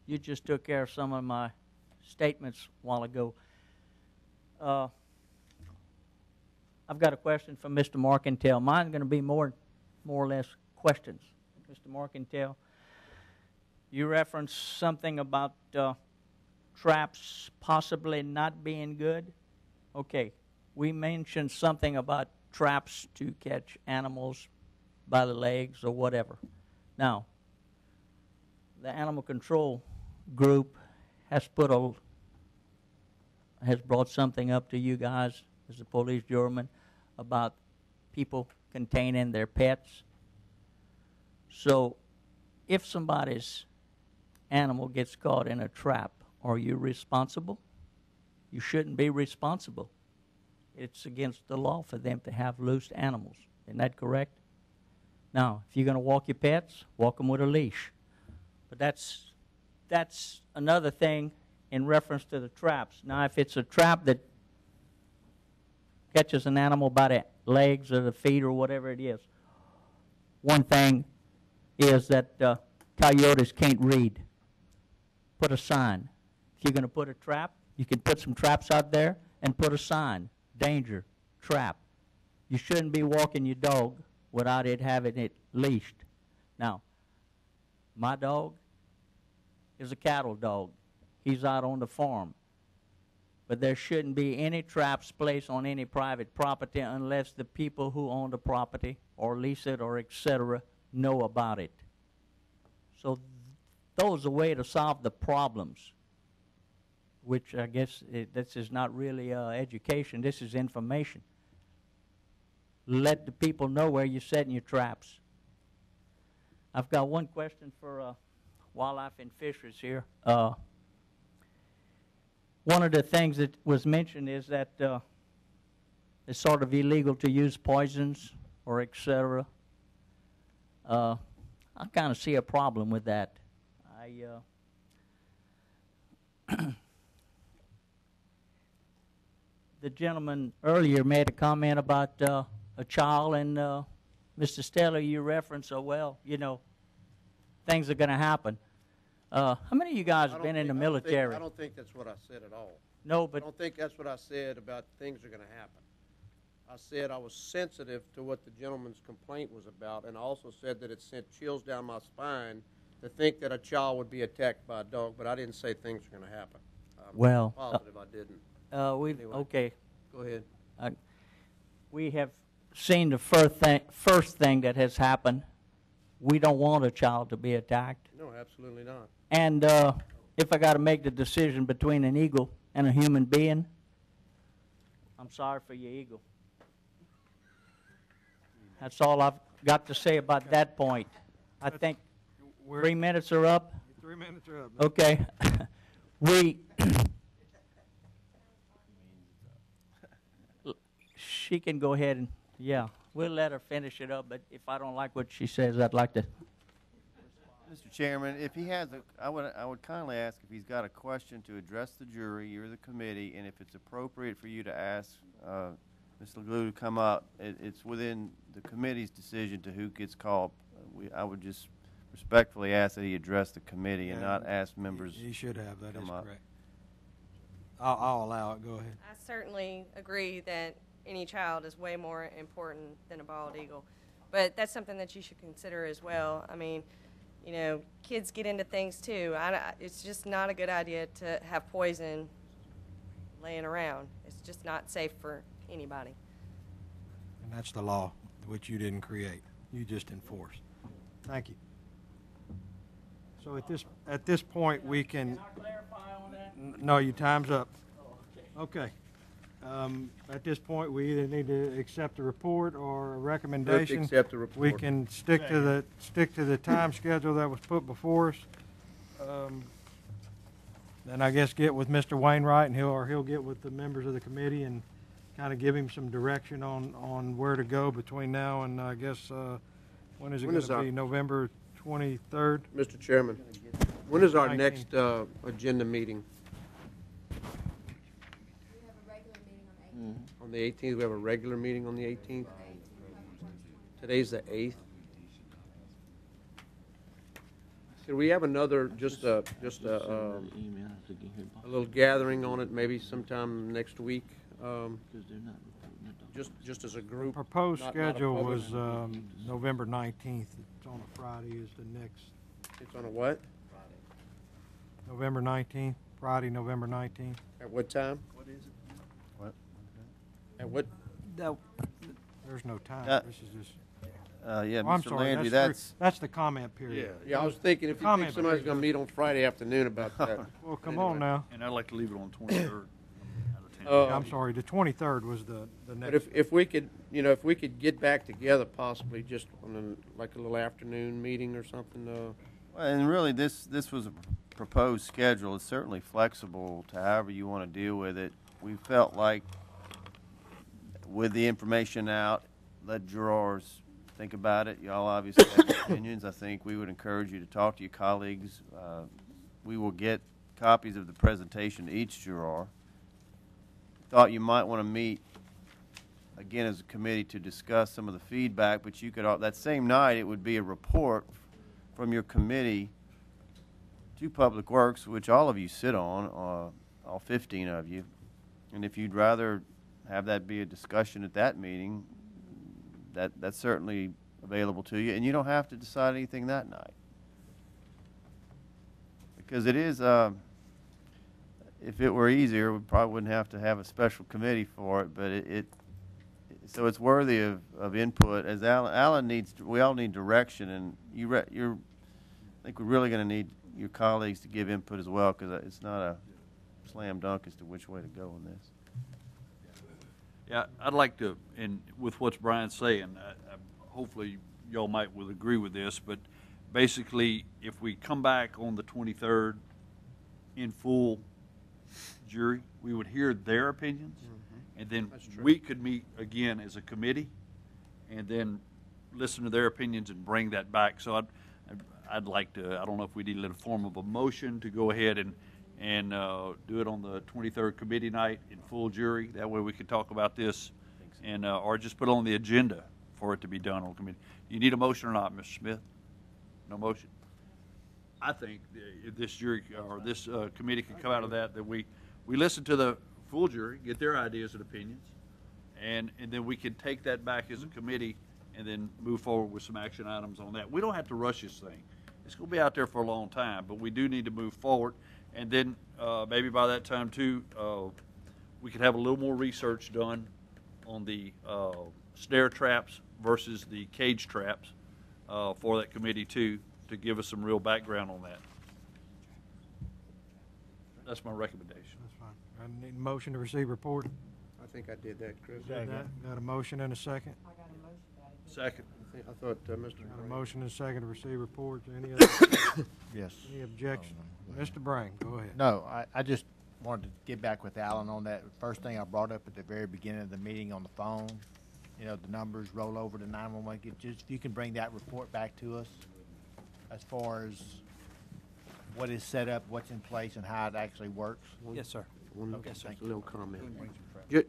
You just took care of some of my statements a while ago. I've got a question from Mr. Markintel. Mine's going to be more or less questions. Mr. Markintel, you referenced something about traps possibly not being good. Okay, we mentioned something about traps to catch animals by the legs or whatever. Now, the animal control group has brought something up to you guys as a police juryman about people containing their pets. So if somebody's animal gets caught in a trap, are you responsible? You shouldn't be responsible. It's against the law for them to have loose animals. Isn't that correct? Now, if you're going to walk your pets, walk them with a leash. But that's another thing in reference to the traps. Now, if it's a trap that catches an animal by the legs or the feet or whatever it is, one thing is that coyotes can't read. Put a sign. If you're going to put a trap, you can put some traps out there and put a sign. Danger, trap. You shouldn't be walking your dog without it having it leashed. Now, my dog is a cattle dog. He's out on the farm. But there shouldn't be any traps placed on any private property unless the people who own the property or lease it or etc. know about it. So those are a way to solve the problems, which I guess this is not really education, this is information. Let the people know where you're setting your traps. I've got one question for Wildlife and Fisheries here. One of the things that was mentioned is that it's sort of illegal to use poisons or etc. I kind of see a problem with that. The gentleman earlier made a comment about a child, and Mr. Steller, you referenced, oh, well, you know, things are going to happen. How many of you guys have been in the military? I don't think that's what I said at all. No, but I don't think that's what I said about things are going to happen. I said I was sensitive to what the gentleman's complaint was about, and I also said that it sent chills down my spine to think that a child would be attacked by a dog, but I didn't say things are going to happen. Well, I'm positive I didn't. Anyway, okay. Go ahead. We have seen the first thing that has happened. We don't want a child to be attacked. No, absolutely not. And if I got to make the decision between an eagle and a human being, I'm sorry for your eagle. That's all I've got to say about that point. I think 3 minutes are up. 3 minutes are up. Okay. She can go ahead and, yeah, we'll let her finish it up, but if I don't like what she says, I'd like to. Mr. Chairman, if he has I would kindly ask if he's got a question to address the jury or the committee, and if it's appropriate for you to ask Ms. Leglue to come up, it's within the committee's decision to who gets called. I would just respectfully ask that he address the committee and not ask members. He should have, that is up. correct. I'll allow it, go ahead. I certainly agree that any child is way more important than a bald eagle. But that's something that you should consider as well. I mean, you know, kids get into things too. It's just not a good idea to have poison laying around. It's just not safe for anybody. And that's the law, which you didn't create. You just enforced. Thank you. So at this point, we can. Can I clarify on that? No, your time's up. Okay. At this point, we either need to accept the report or a recommendation. Let's accept the report. We can stick to the time schedule that was put before us. Then I guess get with Mr. Wainwright, and he'll get with the members of the committee and kind of give him some direction on where to go between now and I guess When is it When going is to our- be? November 23rd? Mr. Chairman, when is our 19th. next agenda meeting? On the 18th, we have a regular meeting on the 18th? Today's the 8th. Could we have another, just a little gathering on it, maybe sometime next week? Just as a group? Proposed not a schedule public- was November 19th. It's on a Friday is the next, It's on a what? November 19th, Friday, November 19th. At what time? What is it? What? At what? There's no time. This is just. Yeah, Oh, I'm Mr. sorry, Landry, that's the comment period. Yeah, I was thinking if you think Comment somebody's period. gonna meet on Friday afternoon about that. Well, come on now. And I'd like to leave it on the 23rd. I'm sorry, the 23rd was the But next. if we could, if we could get back together possibly just on like a little afternoon meeting or something, Well, and really, this was a proposed schedule. It's certainly flexible to however you want to deal with it. We felt like with the information out, let jurors think about it. Y'all obviously have opinions. I think we would encourage you to talk to your colleagues. We will get copies of the presentation to each juror. Thought you might want to meet again as a committee to discuss some of the feedback, but you could, that same night, it would be a report from your committee to Public Works, which all of you sit on, all 15 of you. And if you'd rather have that be a discussion at that meeting, that's certainly available to you, and you don't have to decide anything that night. Because it is, if it were easier, we probably wouldn't have to have a special committee for it, but so it's worthy of input. As Alan needs, we all need direction, and I think we're really going to need your colleagues to give input as well, because it's not a slam dunk as to which way to go on this. Yeah, I'd like to, and with what Brian's saying, hopefully y'all will agree with this, but basically, if we come back on the 23rd in full jury, we would hear their opinions, and then we could meet again as a committee, and then listen to their opinions and bring that back. So I'd like to, I don't know if we need a form of a motion to go ahead and do it on the 23rd committee night in full jury. That way we could talk about this, and or just put it on the agenda for it to be done on committee. You need a motion or not, Mr. Smith? No motion? I think if this jury or this committee can come out of that we listen to the full jury, get their ideas and opinions, and then we can take that back as a committee and then move forward with some action items on that. We don't have to rush this thing. It's going to be out there for a long time, but we do need to move forward. And then maybe by that time, too, we could have a little more research done on the snare traps versus the cage traps for that committee, too, to give us some real background on that. That's my recommendation. That's fine. I need a motion to receive report. I think I did that, Chris. Did that. Got a motion and a second? Second. I thought Mr. Got a motion and a second to receive report. Any other? Yes. Any objection? Mr. Brang, go ahead. No, I just wanted to get back with Alan on that first thing I brought up at the very beginning of the meeting on the phone. The numbers roll over to 911. Just if you can bring that report back to us as far as what is set up, what's in place, and how it actually works. Yes, sir. Just a little comment.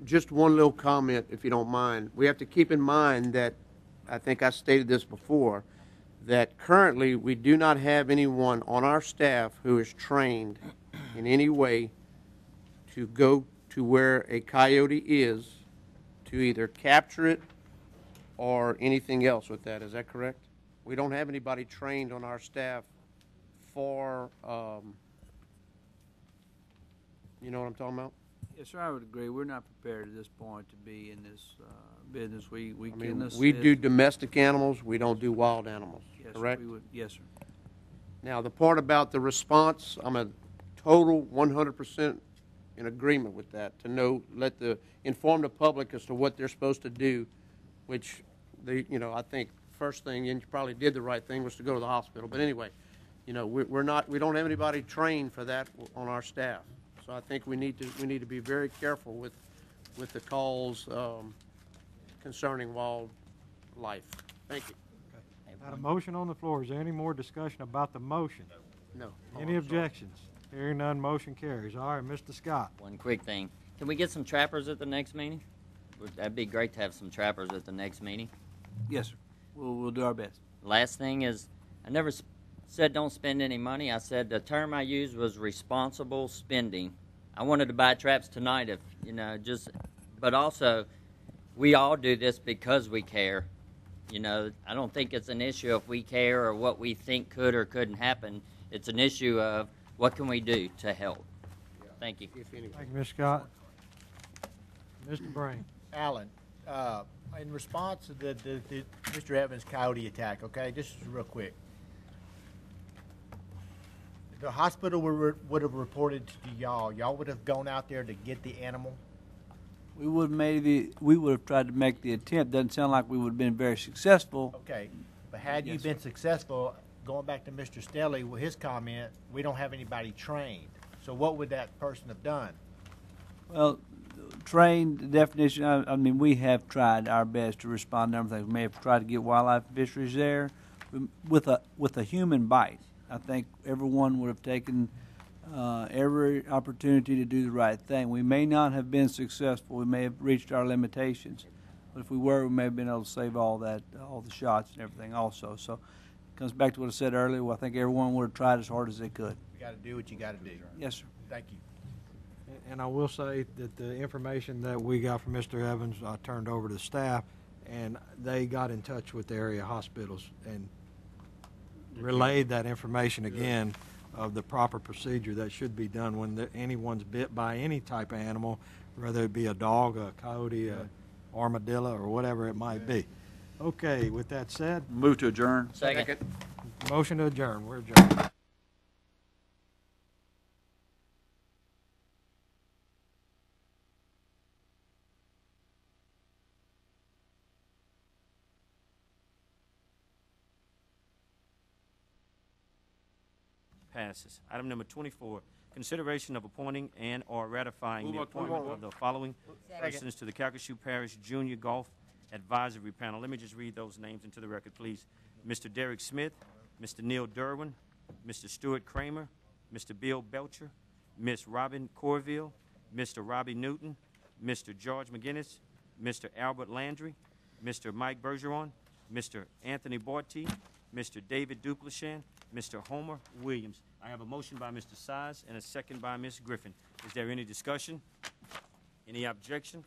Just one little comment, if you don't mind. We have to keep in mind that, I think I stated this before, that currently we do not have anyone on our staff who is trained in any way to go to where a coyote is to either capture it or anything else with that. Is that correct? We don't have anybody trained on our staff for, you know what I'm talking about? Yes, sir, I would agree. We're not prepared at this point to be in this business. We I can mean, assist. we do domestic animals, we don't do wild animals, Yes, correct? we would. Yes, sir. Now, the part about the response, I'm a total 100% in agreement with that, to know, inform the public as to what they're supposed to do, which, I think first thing, and you probably did the right thing, was to go to the hospital. But anyway, we don't have anybody trained for that on our staff. So I think we need to be very careful with the calls concerning wildlife. Thank you. Got a motion on the floor. Is there any more discussion about the motion? No. Any objections? Hearing none, motion carries. All right, Mr. Scott. One quick thing. Can we get some trappers at the next meeting? That'd be great to have some trappers at the next meeting. Yes, sir. We'll do our best. Last thing is, I never said don't spend any money. I said the term I used was responsible spending. I wanted to buy traps tonight if, but also, we all do this because we care. I don't think it's an issue if we care or what we think could or couldn't happen. It's an issue of what can we do to help. Thank you. If any. Thank you, Mr. Scott. Mr. Brain. Alan, in response to the Mr. Evans coyote attack, okay, just real quick. The hospital would have reported to y'all. Y'all would have gone out there to get the animal. We would have tried to make the attempt. Doesn't sound like we would have been very successful. Okay, but had you been successful, going back to Mr. Stelly with his comment, we don't have anybody trained. So what would that person have done? Well, trained definition, I mean, we have tried our best to respond to everything. We may have tried to get wildlife and fisheries there with a human bite. I think everyone would have taken every opportunity to do the right thing. We may not have been successful. We may have reached our limitations. But if we were, we may have been able to save all the shots and everything also. So it comes back to what I said earlier. Well, I think everyone would have tried as hard as they could. You got to do what you got to do. Yes, sir. Thank you. And I will say that the information that we got from Mr. Evans, I turned over to the staff, and they got in touch with the area hospitals and relayed that information again of the proper procedure that should be done when anyone's bit by any type of animal, whether it be a dog, a coyote, a armadillo, or whatever it might be. Okay, with that said. Move to adjourn. Second. Motion to adjourn. We're adjourned. Passes. Item number 24, consideration of appointing and/or ratifying the appointment of the following persons to the Calcasieu Parish Junior Golf Advisory Panel. Let me just read those names into the record, please. Mr. Derek Smith, Mr. Neil Derwin, Mr. Stuart Kramer, Mr. Bill Belcher, Miss Robin Corville, Mr. Robbie Newton, Mr. George McGinnis, Mr. Albert Landry, Mr. Mike Bergeron, Mr. Anthony Borti, Mr. David Duplichan, Mr. Homer Williams. I have a motion by Mr. Size and a second by Ms. Griffin. Is there any discussion? Any objection?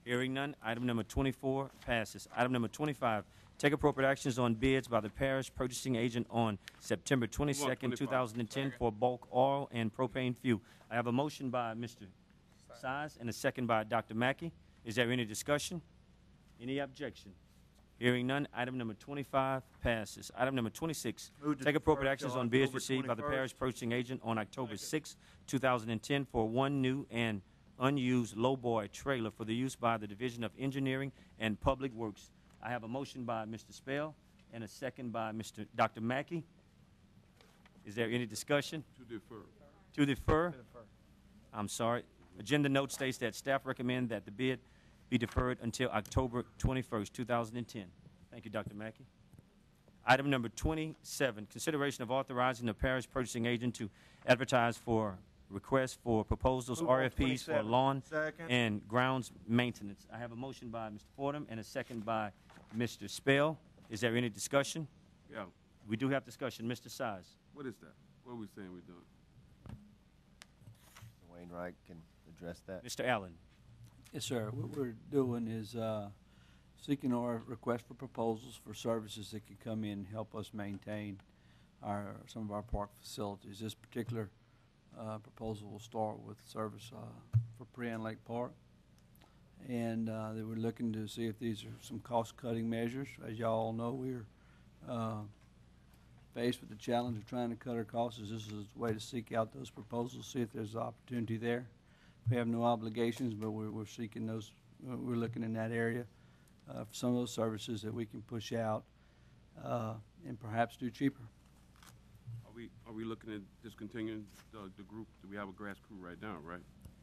Hearing none, item number 24 passes. Item number 25, take appropriate actions on bids by the parish purchasing agent on September 22nd, 2010 for bulk oil and propane fuel. I have a motion by Mr. Size and a second by Dr. Mackey. Is there any discussion? Any objection? Hearing none, item number 25 passes. Item number 26, take appropriate actions on bids received by the parish purchasing agent on October 6, 2010 for one new and unused lowboy trailer for the use by the Division of Engineering and Public Works. I have a motion by Mr. Spell and a second by Dr. Mackey. Is there any discussion? To defer. To defer? I'm sorry. Agenda note states that staff recommend that the bid be deferred until October 21st, 2010. Thank you, Dr. Mackey. Item number 27, consideration of authorizing the parish purchasing agent to advertise for requests for proposals, RFPs for lawn and grounds maintenance. I have a motion by Mr. Fordham and a second by Mr. Spell. Is there any discussion? Yeah. We do have discussion. Mr. Size. What is that? What are we saying we're doing? Mr. Wainwright can address that. Mr. Allen. Yes, sir. What we're doing is seeking our request for proposals for services that can come in and help us maintain some of our park facilities. This particular proposal will start with service for Prairie Lake Park. And they were looking to see if these are some cost-cutting measures. As y'all know, we're faced with the challenge of trying to cut our costs. This is a way to seek out those proposals, see if there's opportunity there. We have no obligations, but we're seeking those. We're looking in that area for some of those services that we can push out and perhaps do cheaper. Are we looking at discontinuing the group? Do we have a grass crew right now, right?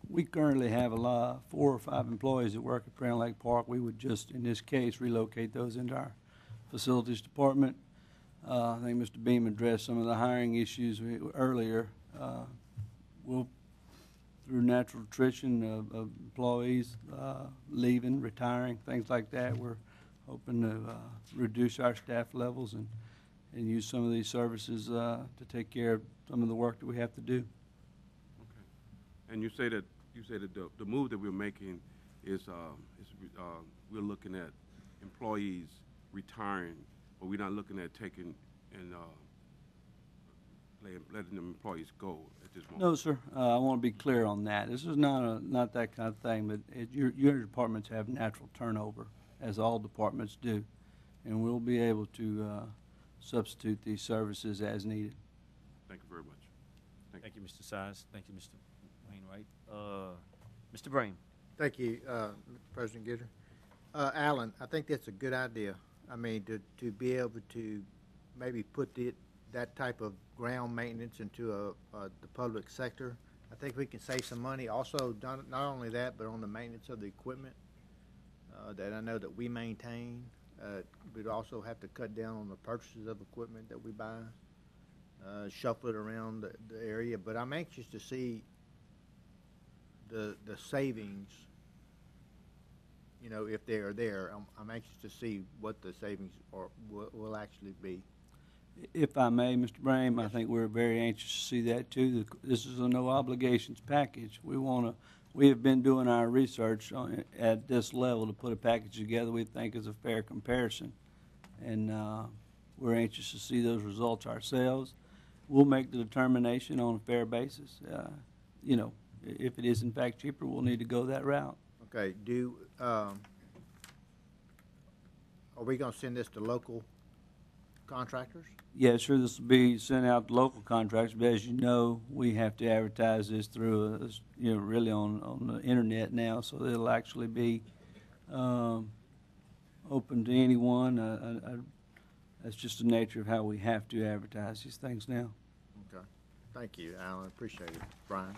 We currently have 4 or 5 employees that work at Prairie Lake Park. We would just, in this case, relocate those into our Facilities Department. I think Mr. Beam addressed some of the hiring issues earlier. We'll, through natural attrition of employees leaving, retiring, things like that, we're hoping to reduce our staff levels and use some of these services to take care of some of the work that we have to do. Okay. And you say that the move that we're making is we're looking at employees retiring, but we're not looking at taking and letting them employees go at this moment. No, sir. I want to be clear on that. This is not that kind of thing, but your departments have natural turnover, as all departments do, and we'll be able to substitute these services as needed. Thank you very much. Thank you, Mr. Size. Thank you, Mr. Wainwright. Mr. Brame. Thank you, President Gitter. Alan, I think that's a good idea. I mean, to be able to maybe put that type of ground maintenance into the public sector. I think we can save some money. Also, not only that, but on the maintenance of the equipment that I know that we maintain. We'd also have to cut down on the purchases of equipment that we buy, shuffle it around the area. But I'm anxious to see the savings, you know, if they are there. I'm anxious to see what the savings will actually be. If I may, Mr. Brame, I think we're very anxious to see that too. This is a no obligations package. We have been doing our research at this level to put a package together we think is a fair comparison, and we're anxious to see those results ourselves. We'll make the determination on a fair basis. You know, if it is in fact cheaper, we'll need to go that route. Okay. Are we going to send this to local contractors? Yeah, sure. This will be sent out to local contractors, but as you know, we have to advertise this through, really on the internet now, so it'll actually be open to anyone. That's just the nature of how we have to advertise these things now. Okay. Thank you, Alan. Appreciate it. Brian.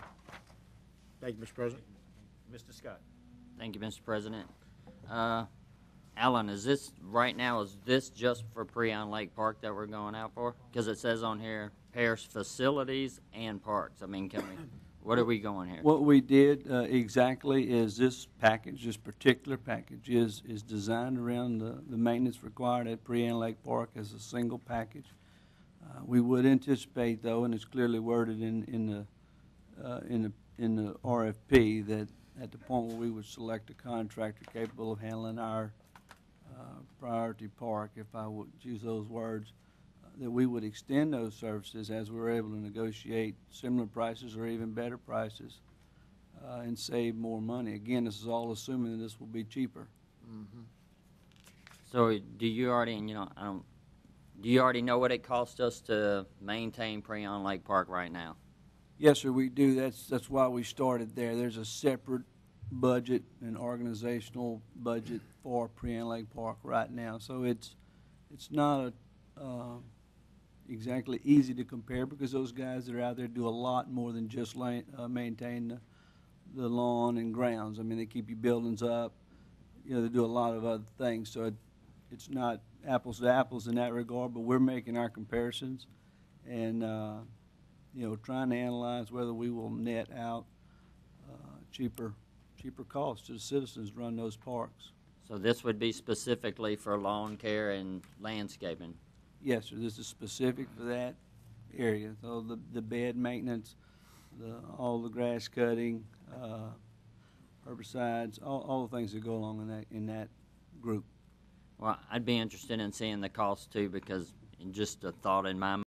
Thank you, Mr. President. Mr. Scott. Thank you, Mr. President. Alan, is this just for Preon Lake Park that we're going out for? Because it says on here, Parish facilities and parks. I mean, what are we going here? What we did exactly is this particular package is designed around the maintenance required at Preon Lake Park as a single package. We would anticipate, though, and it's clearly worded in the RFP, that at the point where we would select a contractor capable of handling our priority park, if I would use those words, that we would extend those services as we were able to negotiate similar prices or even better prices and save more money. Again, this is all assuming that this will be cheaper. Mm-hmm. So do you already, do you already know what it costs us to maintain Preon Lake Park right now? Yes, sir, we do. That's why we started there. There's a separate budget, an organizational budget for Preon Lake Park right now. So it's not exactly easy to compare, because those guys that are out there do a lot more than just maintain the lawn and grounds. I mean, they keep your buildings up. They do a lot of other things. So it's not apples to apples in that regard, but we're making our comparisons and trying to analyze whether we will net out cheaper costs to the citizens to run those parks. So this would be specifically for lawn care and landscaping? Yes, sir. This is specific for that area. So the bed maintenance, all the grass cutting, herbicides, all the things that go along in that group. Well, I'd be interested in seeing the cost too, because just a thought in my mind.